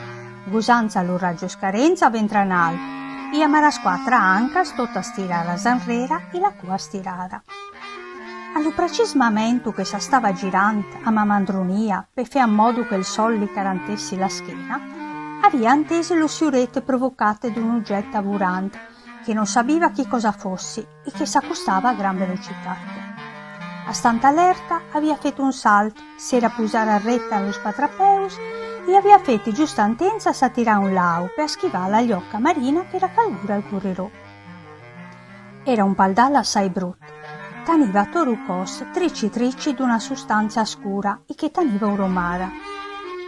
gusanza lo raggio scarenza ventranal, e a mara squatra anca stotta stirare la zanrera e la cua stirara. Allo precis momento che sa stava girando a mamandronia per fare a modo che il sol li carantessi la schiena, aveva antese lo siurete provocate da un oggetto avurante che non sapeva che cosa fosse e che s'accostava a gran velocità. A stanta allerta aveva fatto un salto, si era pusata a retta allo spatrapeus e aveva fatto giusta antenza a tirare un lau per schivare la gliocca marina che era calura al currirò. Era un paldal assai brutto, taniva torucos trici d'una sostanza scura e che taniva un romara.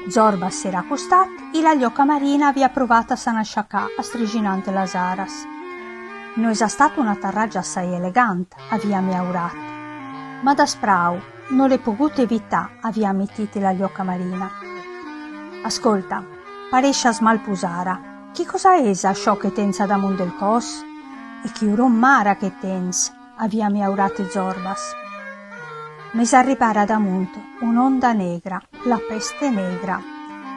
Zorba si era accostato e la gliocca marina aveva provato a sanasciacà a striginante las aras. Non è stata una tarraggia assai elegante, aveva miaurato, ma da sprau non le potuto evitare, aveva ammettito la gliocca marina. Ascolta, parescia smalpusara, che cosa è ciò che tenza da mon del cos? E che romara che tens, aveva miaurato Zorbas. Mi s'arripara da monte un'onda negra, la peste negra,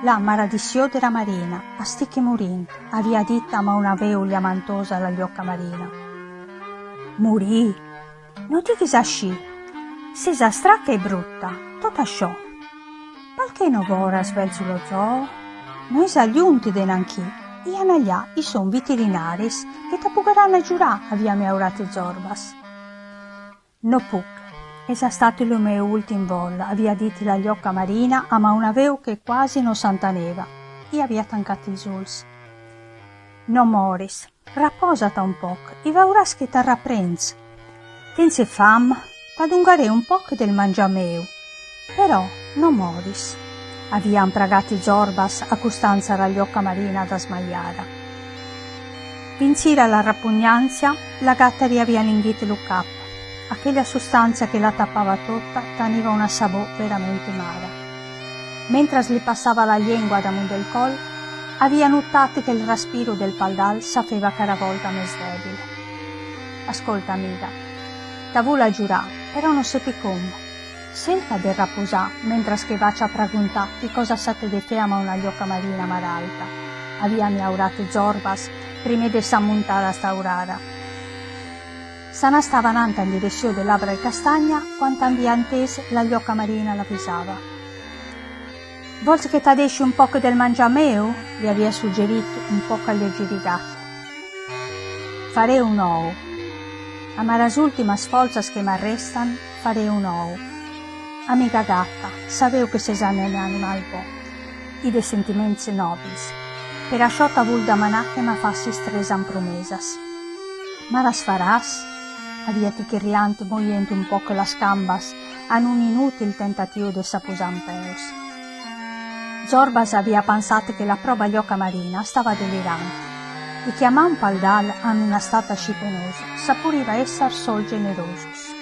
la maradissio della marina, a sticchi murin, aveva dita ma una veolia mantosa alla gliocca marina. Morì, non ti chissà sci, se sa stracca e brutta, tutto ciò. Perché non vorrà svelzo lo zoo? Noi sagliunti denanchi, e anaglia i son veterinaris che t'appugeranno a giurà, aveva miaurato Zorbas. No puc. Esa stato il mio ultimo vol, aveva detto la gliocca marina, ma una veu che quasi non s'antaneva, e aveva tancato i suls. No moris, rapposata un poc, e vauras che t'arraprenz. Tense fam, t'adungare un poc del mangiameu, però no moris. Aveva pragato Zorbas a costanza la gliocca marina da smagliara. Vincira la rappugnanza, la gatta riaveva l'inghito lo capo. Aquella sostanza che la tappava tutta teniva una sabò veramente mara. Mentre gli passava la lingua da mon del col, aveva notato che il respiro del paldal sapeva che era volta me sveglia. Ascolta, amica, t'avula giurà, però non seppi come. Senza del rapposà, mentre che vaccia a preguntare che cosa state de feama una gliocca marina maralta. Aveva miaurato Zorbas prima di s'ammontare a staurara. Sana stava nanta in direzione dell'Abra e Castagna quando aveva antese la gliocca marina l'avvisava. Volse che t'adesci un poco del mangiameu? Gli aveva suggerito un poco alleggerigato. Farei un ou. A maras ultimas forzas che m'arrestan, farei un ou. Amica gatta, sapevo che se sanno l'animal po, i de sentimenti nobis. Per asciò t'avul da manà che ma fassi stresan promesas. Ma las faràs? Aveva tichirriante mogliendo un poco las gambas an un inutile tentativo de s'appusar peus. Zorbas aveva pensato che la prova gliocca marina stava delirante e chiamà un paldal an una stata scipenosa saporiva esser sol generosus.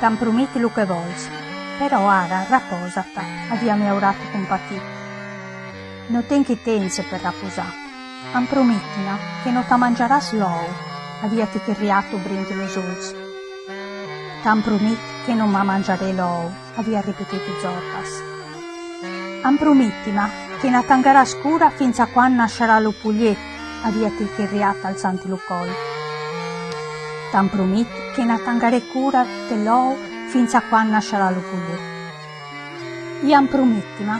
T'han promiti lo che vols, però ara rapposata, aveva miaurato compatito. Non tenchi tenze per rapposà, han promittina che non ta mangiaràs l'ou, aveva tichirriato brinto lo suls. T'han promit che non ma mangiare l'ou, aveva ripetuto Zorbas. Han promittima che na tangarà scura finza quando nascerà lo puglietto, aveva tichirriato al santi lucol. T'han promit che na tangare cura dell'ou finza quando nascerà lo puglietto. Gli han promittima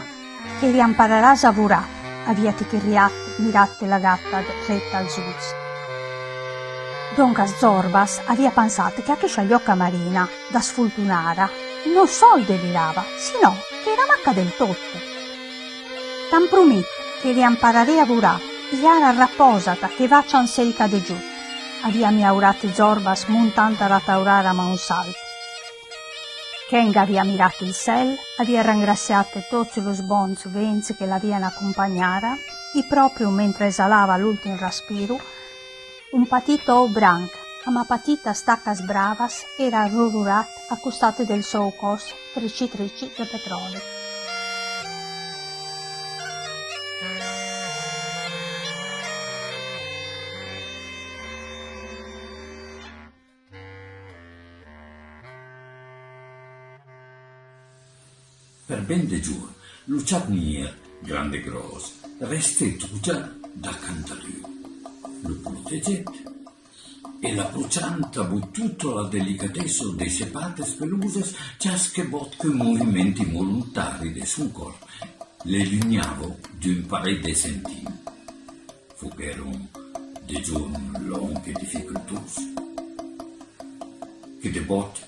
che riamparerà a vurà, aveva tichirriato mirate la gatta retta al suls. Doncas Zorbas aveva pensato che a che sciagliocca Marina, da sfortunara, non sol delirava, sino che era macca del tutto. Tan promit che li imparare a vorà, iara rapposata che va cianselca de giù, avia miaurate Zorbas montanta a taurara ma un salto. Kenga aveva mirato il sel, aveva ringraziato tutti los bons vents che l'avevano accompagnata, e proprio mentre esalava l'ultimo respiro, un patito branc, ma patita staccas bravas, era rururat accostate del suo cos trici de petrolio. Per ben de giur, Luciatnier, grande gros, restait tutta da cantalù. Lo protegget, e la brucianta buttuto la delicatezza dei sepate speluse, ciasche botche movimenti volontari del suo corpo, le lignavo d'un paio de centime. Fueron de giorni lunghi e difficoltosi, che de botte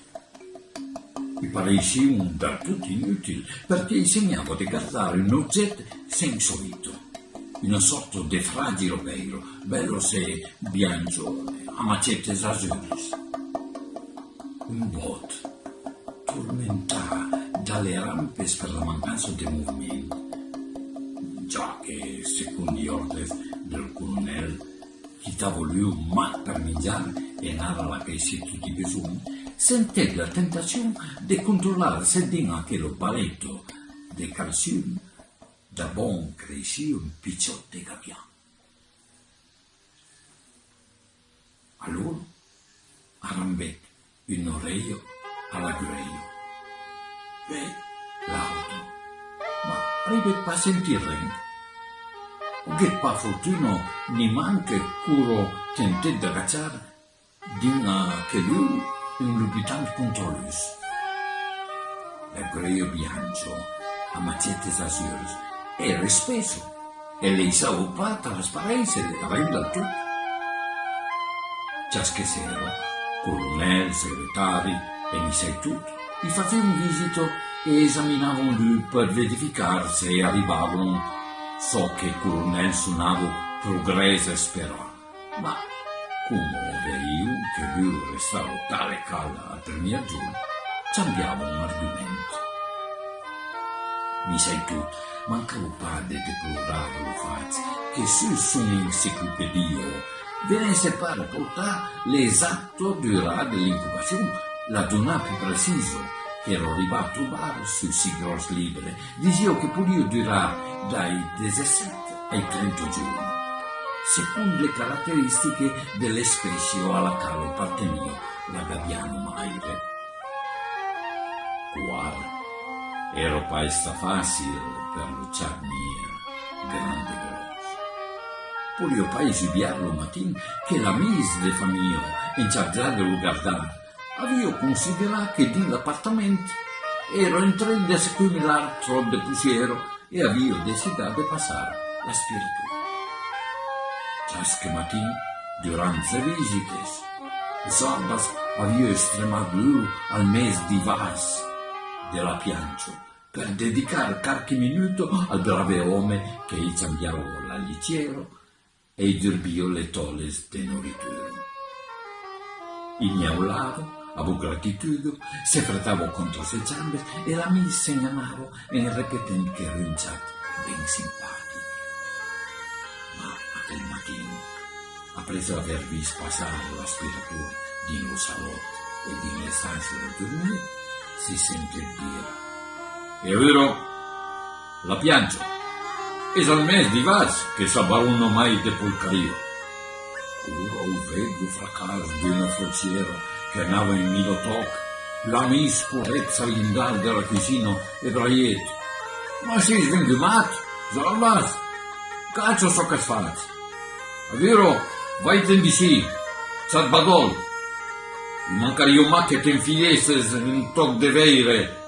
mi pareceva del tutto inutile, perché insegnavo di guardare un oggetto sensolito, una sorta di fragile vero, bello se bianco, a macete azuris. Un bot tormentava dalle rampe per la mancanza di movimento, già che, secondo gli ordini del colonnello, chi stava lui mal per mangiare e nada la che si tutti i bisogni, sentì la tentazione di controllare se din anche lo baletto de calcium da bon cresci un picciotto de gabian. Allora arrambet un oreillo alla greio. Beh, l'auto, ma arrive pas sentirre. Che pa fortuno ni manche curo tenté de agachar din che lui un lubrificante controllus. Il greio bianco a macete azuris era spesso e le usava pas trasparenza della renda tutto. Ciasche sera, colonnelli, segretari e mi sai tutto, gli faceva un visito e esaminavano lui per verificare se arrivavano. So che il colonnello suonava progresso e sperava, ma come vedi che lui restava tale calla al primo giorno, cambiava un argomento. Mi sai tu, mancava padre di deplorare lo faccio, che su un'enciclopedia venisse per portare l'esatto durata dell'incubazione, la donna più preciso, che era arrivato a bar sui sigros liberi, diceva che poteva durare dai 17 ai 30 giorni, secondo le caratteristiche delle specie alla quale apparteneva la gabbiano maire. Guarda, era paese facile per Luciatnier, grande grosso. Poi io paese biarlo mattino che la mise de famiglia in chargiare lo guardare, avevo considerato che nell'appartamento ero in train di accumulare troppo de pusiero e avevo deciso di passare la spirito. Ciasche mattina, durante le visite, Zorbas aveva estremato lui al mese di Vas della Piancio per dedicare qualche minuto al brave uomo che gli cambiava l'aliciero e gli dirbio le tolles de noritura. Il mio lavo, avevo gratitudine, se frettavo contro se gambe e la mi segnalavo in ripetendo che ero in chat ben simpatico. Ma aquel mattino, appresso aver visto passare l'aspiratore di lo salotto e di le stanze da dormire, si sente dire: è vero, la piango, è al mese di Vas che s'abbaruno mai de polcario. Ora vedo fracasso di una forziera che andava in Milotoc, la mia scurezza all'indal della cucina e braietto. Ma sei svendumato, Zorbas? Cazzo so che faccio. È vero, vai ten di sì, s'ad badol. Manca io ma che te infigliesse un toc de veire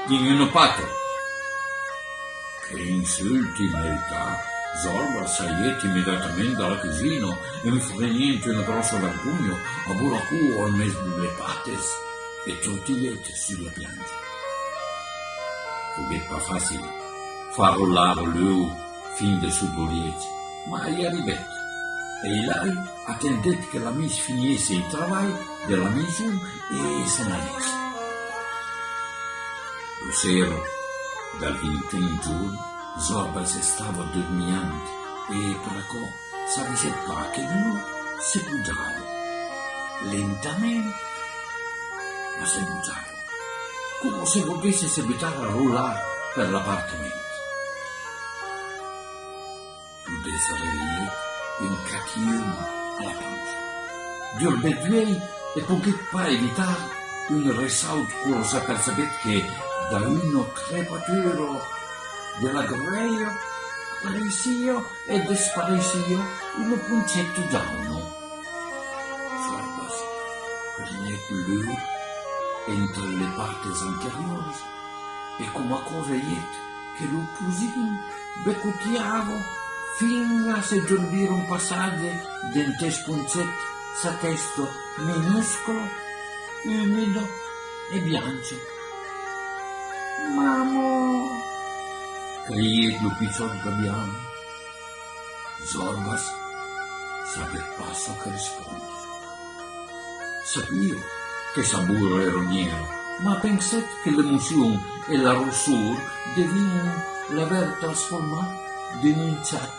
in una patria. Che insulti in verità Zorba saiete immediatamente dalla cucina e mi fu niente una grossa vergogna a Buracu al mezzo delle pates e tortillette sulla pianta. Fu pas facile far rollare l'uovo fin de sul bollietto, ma gli arrivette e lei attendette che la miss finisse il lavoro della maison e se ne andasse. Lo sera dal 21 giugno Zorba se stava dormendo e Placò sapeva che lui si buttava lentamente, ma si buttava come se volesse seguitare a rollare per l'appartamento. Il désiré un cacchino alla pancia. Dio bedouin e pouvait pas éviter une ressaute pour s'apercevoir que da una crepatura della greia apparicio e disparicio un puncetto d'auno. Zorbas riait l'eau entre les parties antérieures e come accorreiet che lo pusino becutiavo fin a se giunire un passaggio d'un spunzet sa testo minuscolo, umido e bianco. Mamo! Criet lo piccolo gabbiano. Zorbas sapeva passo che rispondere. Sapeva che Saburo era nero, ma pensait che l'emozione e la rossura deviano l'aver trasformato d'un chat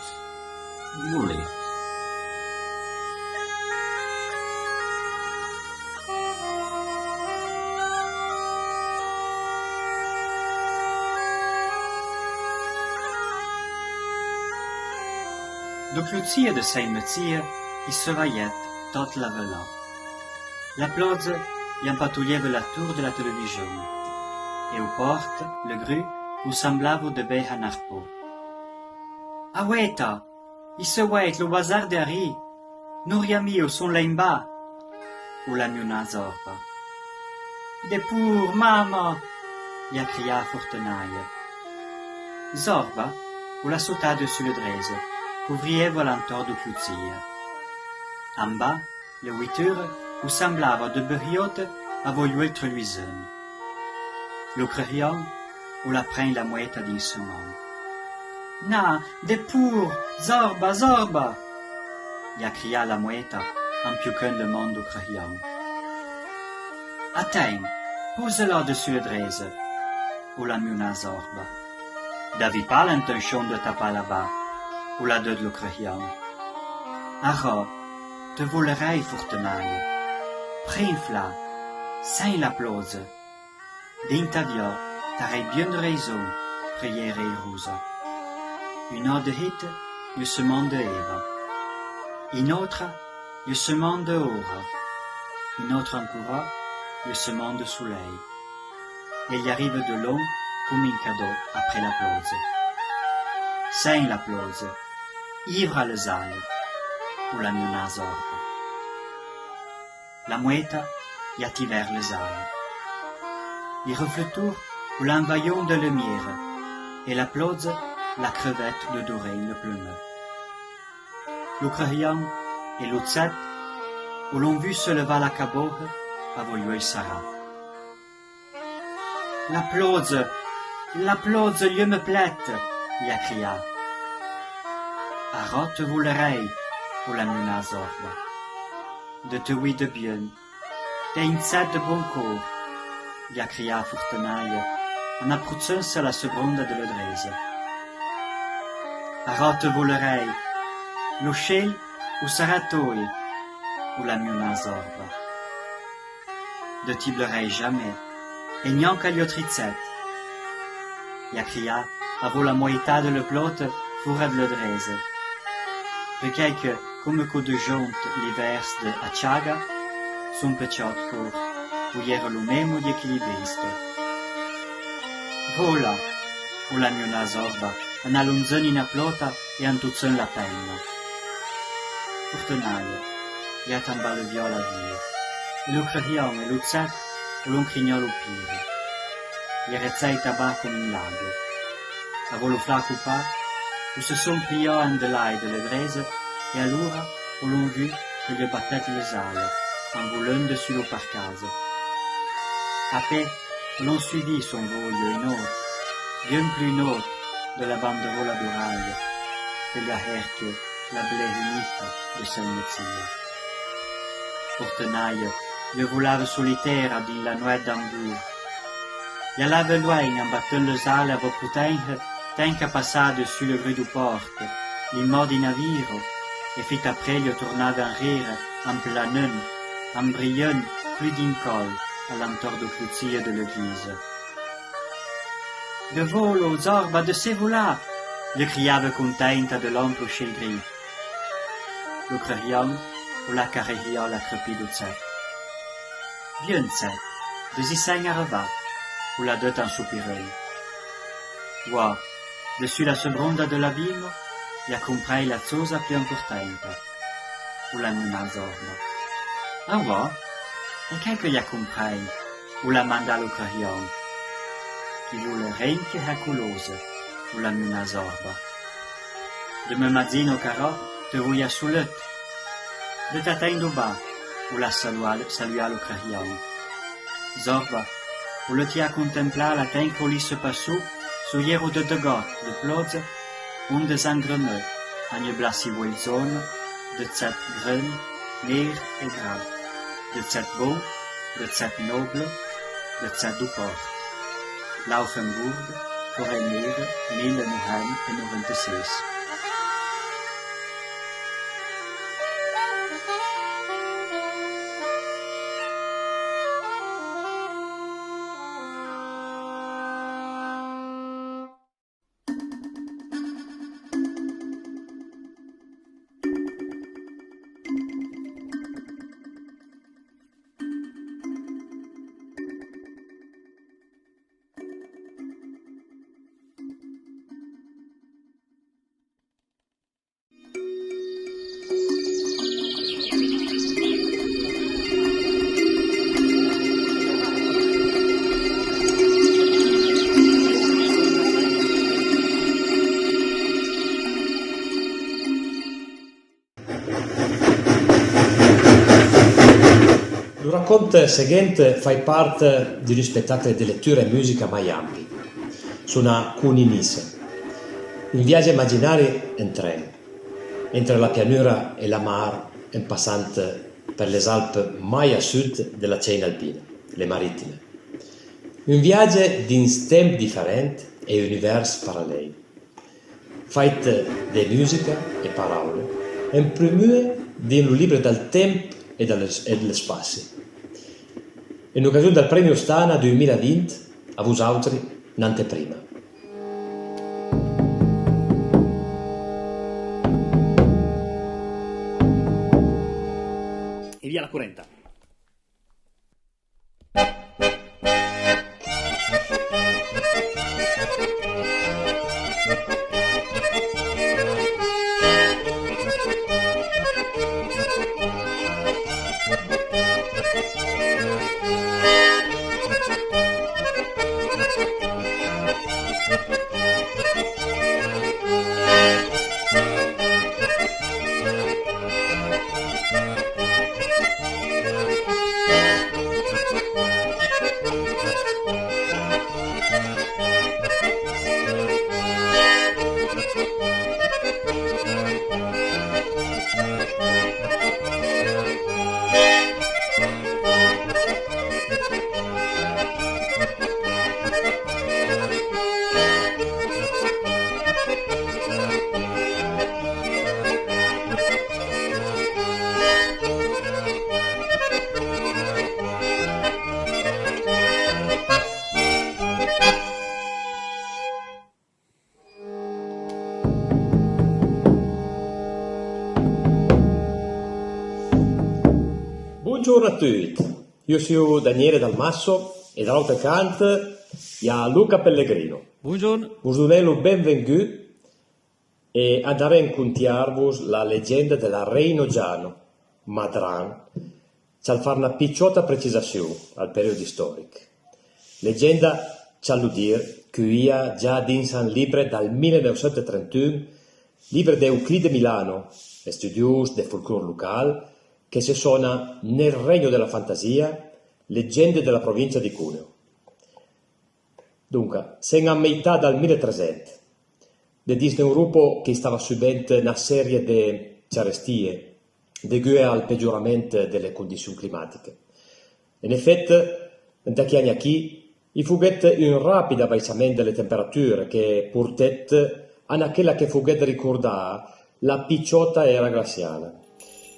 violette. De cloutier de Saint-Métier, il se voyait toute la vela. La plage y empatouillait la tour de la télévision, et aux portes, le grue, où semblava de baie à Narpo. Ah weta, il se voit le bazar d'Harry, Nouriami au son lemba, ou la miuna Zorba. Des pour, maman, y a crié Fortenaille. Zorba, ou la sauta dessus le draise, couvriait volantor de cloutier. En bas, le 8 heures, où semblava de beriote a voyou luisonne. Le crayon, où la prenne la mouette à dissement. Na, des pour, Zorba, Zorba! Y a crié la mouette en piquant le monde au crayon. Attends, pose-la dessus le draise, où la miuna Zorba. D'avis pas l'intention de taper là-bas, où la de le crayon. Ara, te volerai Fortenaille. Prends-la, sans la plause. D'intavia, t'aurais bien raison, prière Rosa. Une autre hit, le semant de Eva. Une autre, le semant de Aura. Une autre encore, le semant de Soleil. Et il arrive de long comme un cadeau après la plause. Sans la plause, ivre à les ailes, ou la miuna Zorba. La mouette y a vers les ailes. Il refletour ou l'envaillon de lumière, et la plause, la crevette de doré le plumeux. Le crayon et l'autzette, où l'on vu se lever la caboche, a voulu Sarah. La plause, lieu me plaite, y a crié. Ara te volerai, ou la miuna Zorba. De te oui de bien, d'un set de bon corps, y a crié Fortenaille, en approchant sur la seconde de l'adresse. Ara te volerai, lo ciel ou saratoi, ou la miuna Zorba. De t'y bleurai jamais, et n'yant qu'à l'iotritzette. Y a crié, avant la moïta de le plot, fourra de l'adresse. Perché que, come coup de jonte l'hiver de Achaga, son pecciot cor, où y era lo memo di equilibristo. Vola, ou la miuna Zorba, en allonzant in plota e en tuzzant la penna. Fortenaille, y a tamba le viola via, e lo crayon e lo zet, o l'on crignolo pire. Y rezzai tabac con un lago. A volo flaco pa, où se sont pliés en delà de l'Egrese, et allora où l'on vu que gli battette les ailes, en volant dessus le parcase. Après, l'on suivit son vol in haut, bien plus haut de la banderola d'oraille, que la herche, la blérunita de Saint-Metzia. Portenaille, je volava solitaire din la nuit d'Hambourg. Je l'avais loin en battant les ailes avec putain, tant qu'à passer dessus le rue du porte, les mots du navire, et fit après je tournava en rire, en planant, en brillant plus d'un col, à l'entour du cloutier de l'église. De vol aux orbes de ces volats, je criava contenta de l'ombre chez gris. Le crayon, ou la carriola crepit du set. Bien set, de s'y saigne à rebat, ou la dot en soupirel. Wa, dessus la seconda de l'abîme, ja comprai la cosa più importante, ou la minazorba. Ah wa, e che ja comprai, ou la manda lo crayon, qui vuole renche haculose, ou la minazorba. De me mazzino caro, te vuia sulet, de t'atteindre bas, ou la salua lo crayon. Zorba, ou le tia contempla la tenco li se passou, su iero de got, de ploze, un des engreneux, agne blassi zone, de cet grun, ner et gras, de cet beau, de cet noble, de cet du port. Laufenburg, Forêt-Nere, 1996. Il racconto seguente fa parte di rispettate di letture e musica Miami. Sono Cuninisse. Un viaggio immaginario in treno, entre la pianura e la mar, in passante per le Alpi mai a sud della Cina alpina, le marittime. Un viaggio di tempi differenti e universi paralleli, fatto di musica e parole, imprimute di un libro del tempo e dello spazio. In occasione del premio Stana 2020, a voi altri, un'anteprima. E via la curenta. Buongiorno a tutti, io sono Daniele Dalmasso e dall'altro canto hi ha Luca Pellegrino. Buongiorno. Buongiorno, benvenuti e andare a raccontarvi la leggenda della Reino Giano, Madran, c'è fare una picciola precisazione al periodo storico. Leggenda c'è a dire che ia già in San Libre dal 1931 Livre de Euclide Milano, studios de folklore local, che si suona Nel regno della fantasia, leggende della provincia di Cuneo. Dunque, siamo a metà del 1300, de Disney un gruppo che stava subendo una serie di carestie dovute al peggioramento delle condizioni climatiche. In effetti, da che anni qui, i fughetti un rapido abbassamento delle temperature che portette a quella che fughetti ricordava la picciotta era glaciale,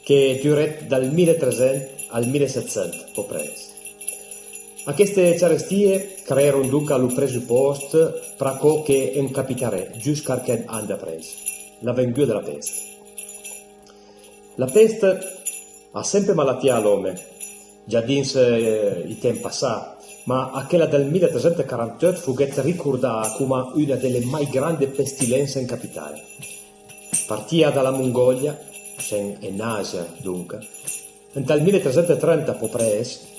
che durò dal 1300 al 1700 o preso. A queste carestie crearono dunque il presupposto per ciò che capiterà giusto qualche anno preso, la ventura della peste. La peste ha sempre malattia all'uomo, già dinse i tempi passati, ma a quella del 1348 fu ricordata come una delle mai grandi pestilenze in capitale. Partia dalla Mongolia, in Asia dunque, e dal 1330 popres,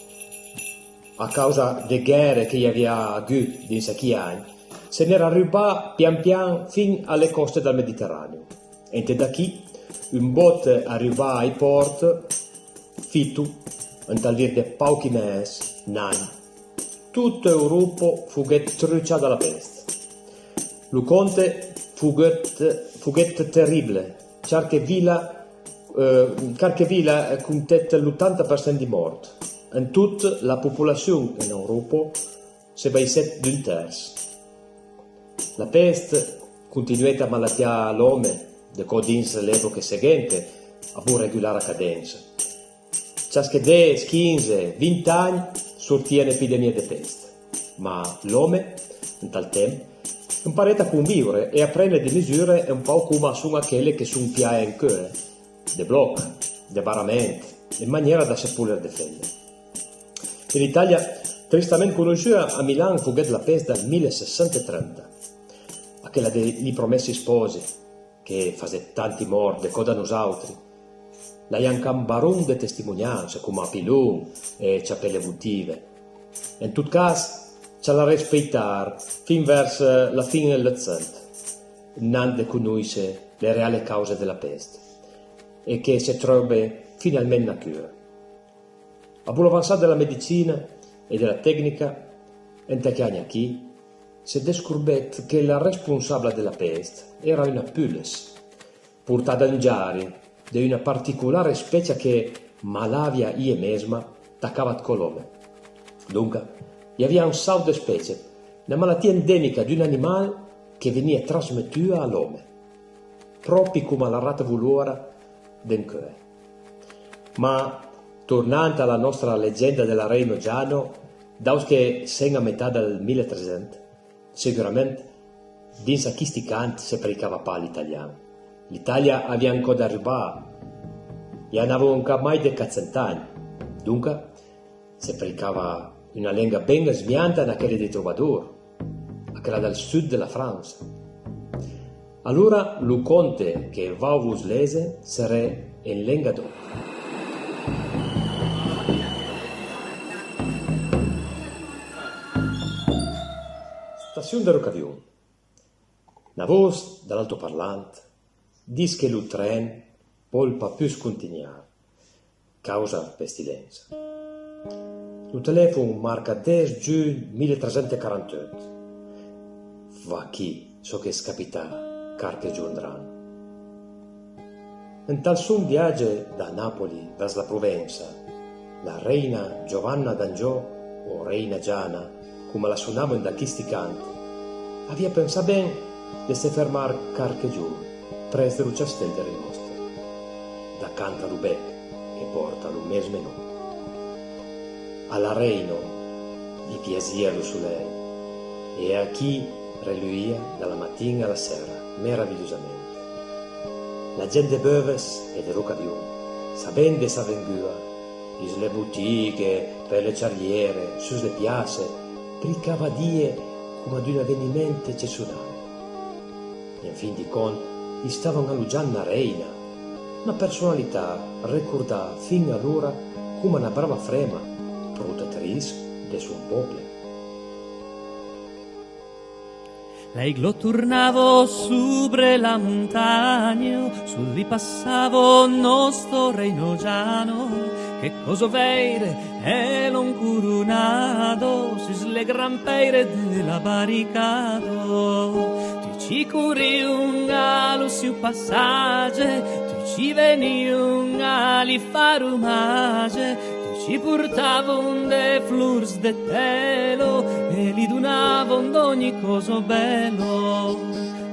a causa delle guerre che aveva avuto in questi anni, se n'era arrivata pian pian fino alle coste del Mediterraneo. E da qui un botte arrivava ai porti, fitto, in tal dire di pochi mesi, nani. Tutto Europa fu trucciato dalla peste. Lo conte fu terribile, perché villa contette l'80% di morti. In tutta la popolazione in Europa si baissette d'un terzo. La peste continuò a malattiare l'uomo, de codins l'epoca seguente, a buona regolare cadenza. Ciasche 10, 15, 20 anni sortia un'epidemia di peste, ma l'uomo, in tal tempo, imparò a convivere e a prendere di misure un po' come sono quelle che sono piaie in cuore, di blocco, di baramenti, in maniera da seppellire le figlie. In Italia, tristemente conosciuta, a Milano fu la peste dal 1630, a quella dei promessi sposi, che fase tanti morti, coda nos altri. La Iancam baron de testimonianze, come a Pilun e Ciapelle Votive. In tutto caso, c'è la rispettare fin verso la fine dell'Ottocento, non de conoscere le reali cause della peste, e che si trova finalmente una cura. A bull'avanzare della medicina e della tecnica, in questi anni qui, si è scoperto che la responsabile della peste era una pulles, portata in giari di una particolare specie che malavia io mesma attaccava con l'uomo. Dunque, vi aveva un salto di specie, una malattia endemica di un animale che veniva trasmettuta all'uomo, proprio come la rata volura del cuore. Ma, tornando alla nostra leggenda della Reino Giano, daus che segna a metà del 1300, sicuramente, dinsa questi canti si predicava pa l'italiano. L'Italia aveva ancora da arrivare e non aveva ancora mai dei cazzentani. Dunque, si predicava una lingua ben smianta da quella dei trovatori, a quella del sud della Francia. Allora, lo conte che va vos lese sarà in lingua d'oro. Stazione del Rocavion. La voce dall'altoparlante dice che il treno polpa più scontignare, causa pestilenza. Il telefono marca 10 giugno 1348. Va chi so che scapita qualche giorno. In tal suo viaggio da Napoli verso la Provenza, la reina Giovanna d'Angiò, o reina Giana, come la suonavano da questi canti, aveva pensato bene di si fermare qualche giorno presso il castello delle nostre, da Canta Rubec, che porta lo mesmo nome. Alla reina gli piaceva lo soleil, e a chi reluia dalla mattina alla sera, meravigliosamente. La gente beves e de Rocavion, sapendo sa vengua, sulle bottighe, per le ciarliere, sulle piazze, briccava die come ad un avvenimento eccezionale. E in fin di conto, gli stavano alloggiando una reina, una personalità ricordata fin allora come una brava frema, protettrice del suo popolo. L'aiglo tornavo sobre la montagna, sul lì passavo nostro reino giano, che cosa vere è l'on curunado, si le grampeire della barricado. Ti ci curi un galo su passaggio, ti ci veni un ali farumage, ci portavano de flurs de telo e li donavano d'ogni cosa bello.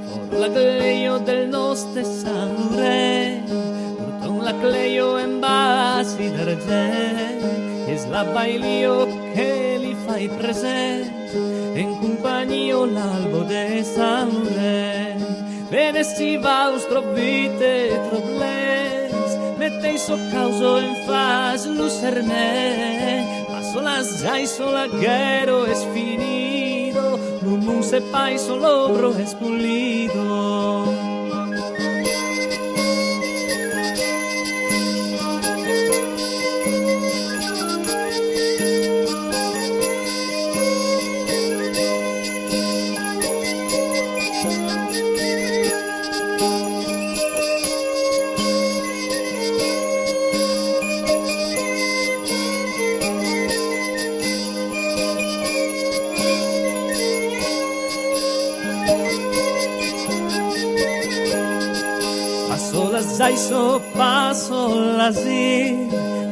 For la cleio del nostro San Re, portano la cleio in basi d'argent, e slabbailio che li fai presente, in compagnia l'albo de San Re. Bene si va vite problemi, mettei so causo in fase lucerné, paso las jai sola guero es finito, non se pai solobro es pulido. So paso l'asile,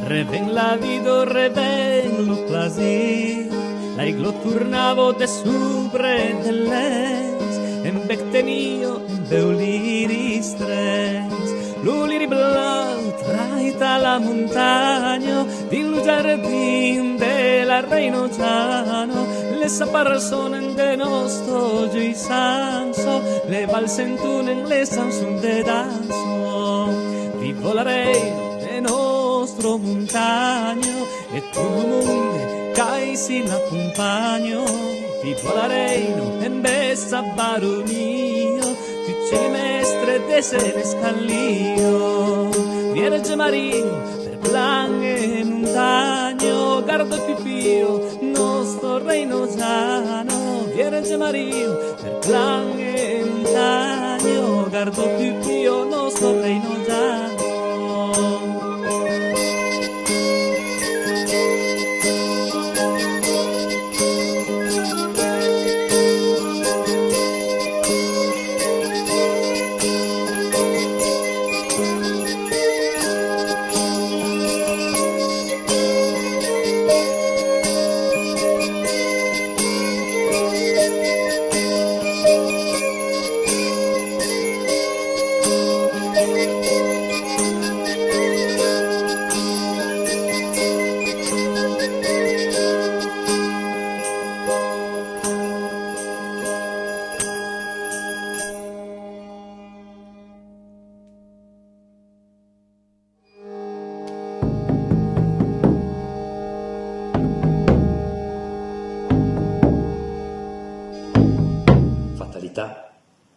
reven la vida, reven lo plaisir. L'aiglo tornavo de sobre de l'est, en bec tenio beuliri stress. L'uliri blau traita la montagna, din lo giardin de la reino giano, le saparsonen de nostro giuisanso, le valsentunen le sansun de danzo. Vivo la reina del nostro montagno e tu mondo caisi l'accompagno. Vivo la reina en bessa baronio, tu c'è mestre de sere scallio. Vierge Mario per plan e montagno, guardo pipio nostro reino giano. Vierge Mario per plan e montagno, guardo pipio nostro reino giano.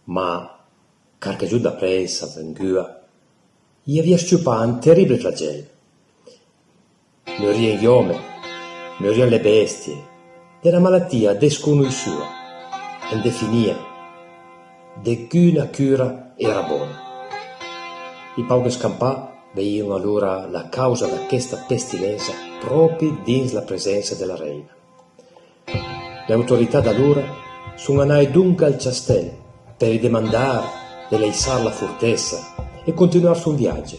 Ma carche giù da pressa, vengua, gli aveva sciupato un terribile flagello. Morivano gli uomini, morivano le bestie, era malattia desconosciuta, e definia, de una cura era buona. I pauche scampà veivano allora la causa di questa pestilenza proprio dins la presenza della reina. Le autorità d'allora sono andate dunque al castello per demandare di leissare la fortezza e continuare sul viaggio.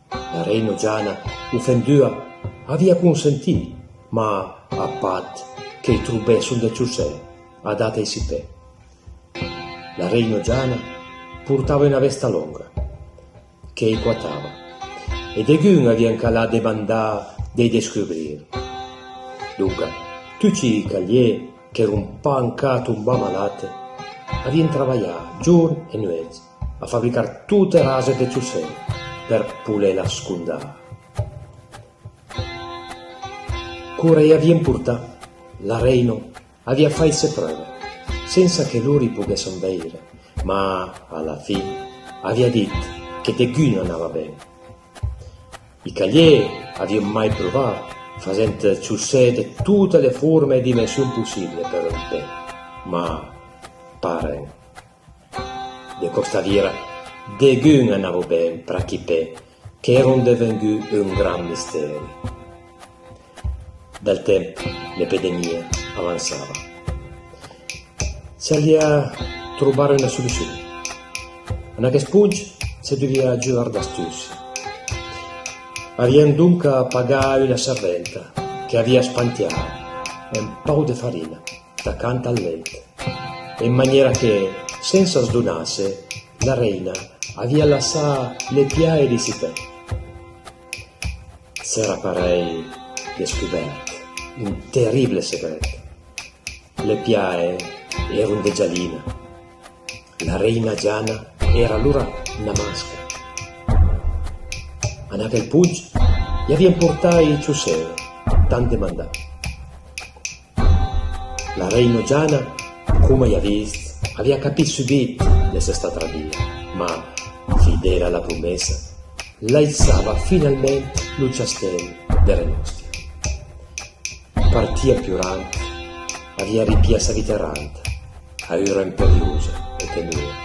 La reina Giana, offendua, aveva consentito, ma a pat che i trubè sul del ciucè a data i sipè. La reina Giana portava una vesta lunga, che equatava, e de gun avevano calato demandare di descoprire. Dunque, tutti i caglieri che erano un pancato un po' malati, avevano lavorato giorno e notte a fabbricare tutte le rase del ciuccello per pulire scondare. Cura e avevano portato, la reina aveva fatto le prove, senza che loro potessero vedere, ma alla fine aveva detto che de gun andava bene. I caglieri avevano mai provato, facendo ciuccelli di tutte le forme e dimensioni possibili per un pè, ma pare. De questa vira, de gun andavo ben praticare, che erano divenuti un gran mistero. Dal tempo l'epidemia avanzava. Si all'ia trovare una soluzione. Una che spunge si doveva aggiungere d'astuzia. Avevano dunque pagato una serventa che aveva spantiato un po' di farina accanto al letto, in maniera che, senza sdonarsi, la reina aveva lasciato le piaie di sipè. S'era parei descoperto un terribile segreto. Le piaie erano di Gialina. La reina Giana era allora una maschera. A quel punto gli avevano portato i ciusei, tante mandate. La reina Giana, come ha visto, aveva capito subito di essere stata tradita, ma, fedele alla promessa, laissava finalmente il castello delle nostre. Partia piurante, aveva ripiassa vita errante, aveva imperiosa e temore,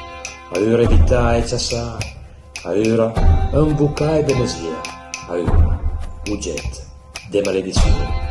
aveva evitare e ciassare, aveva imbucare e benesia, aveva oggetto de maledizione.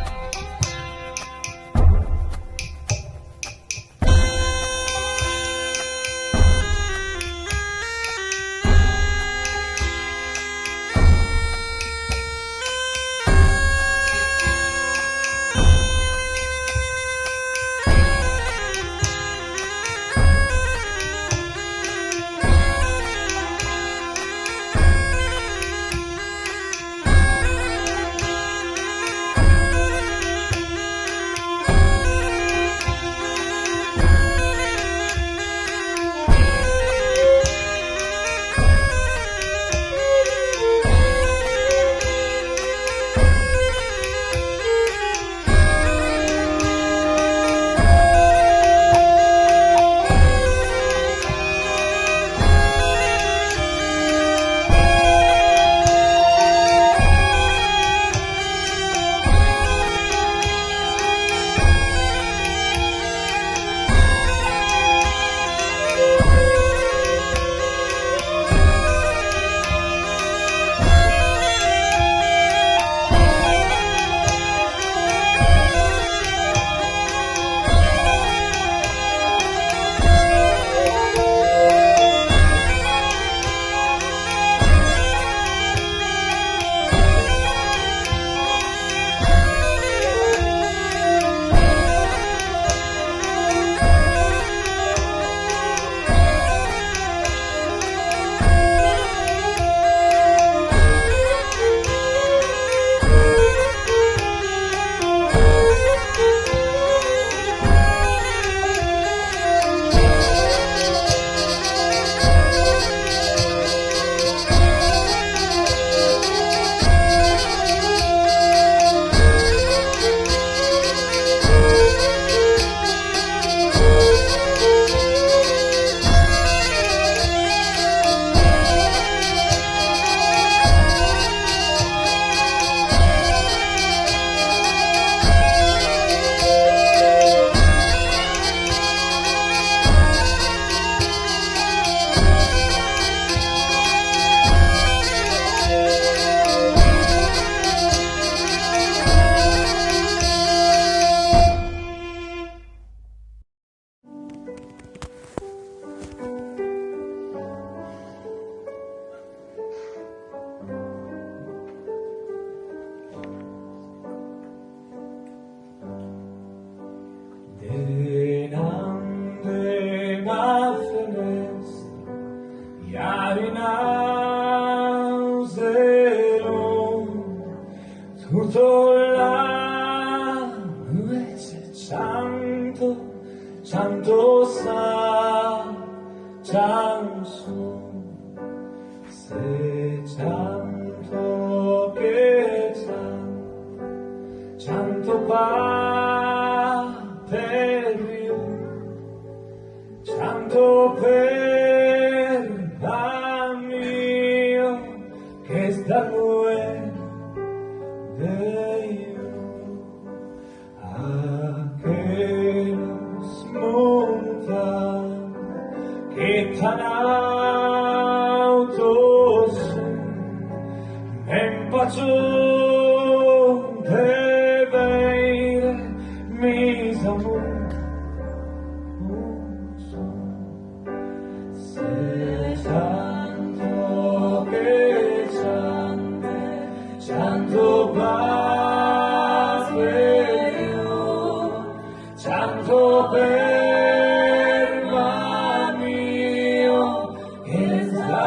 Tutto là invece tanto sa, tanto se tanto che tanto pa per io, tanto per la mio che sta noi aquelas montañas Tanautos empachun deveire mis amor se tanto che chanto blasfemo chanto per mio es la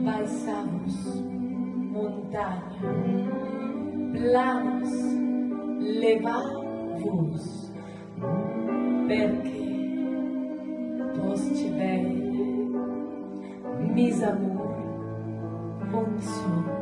Baixamos montanha, planos, levavos, perché vos tivere, mis amor, funziona.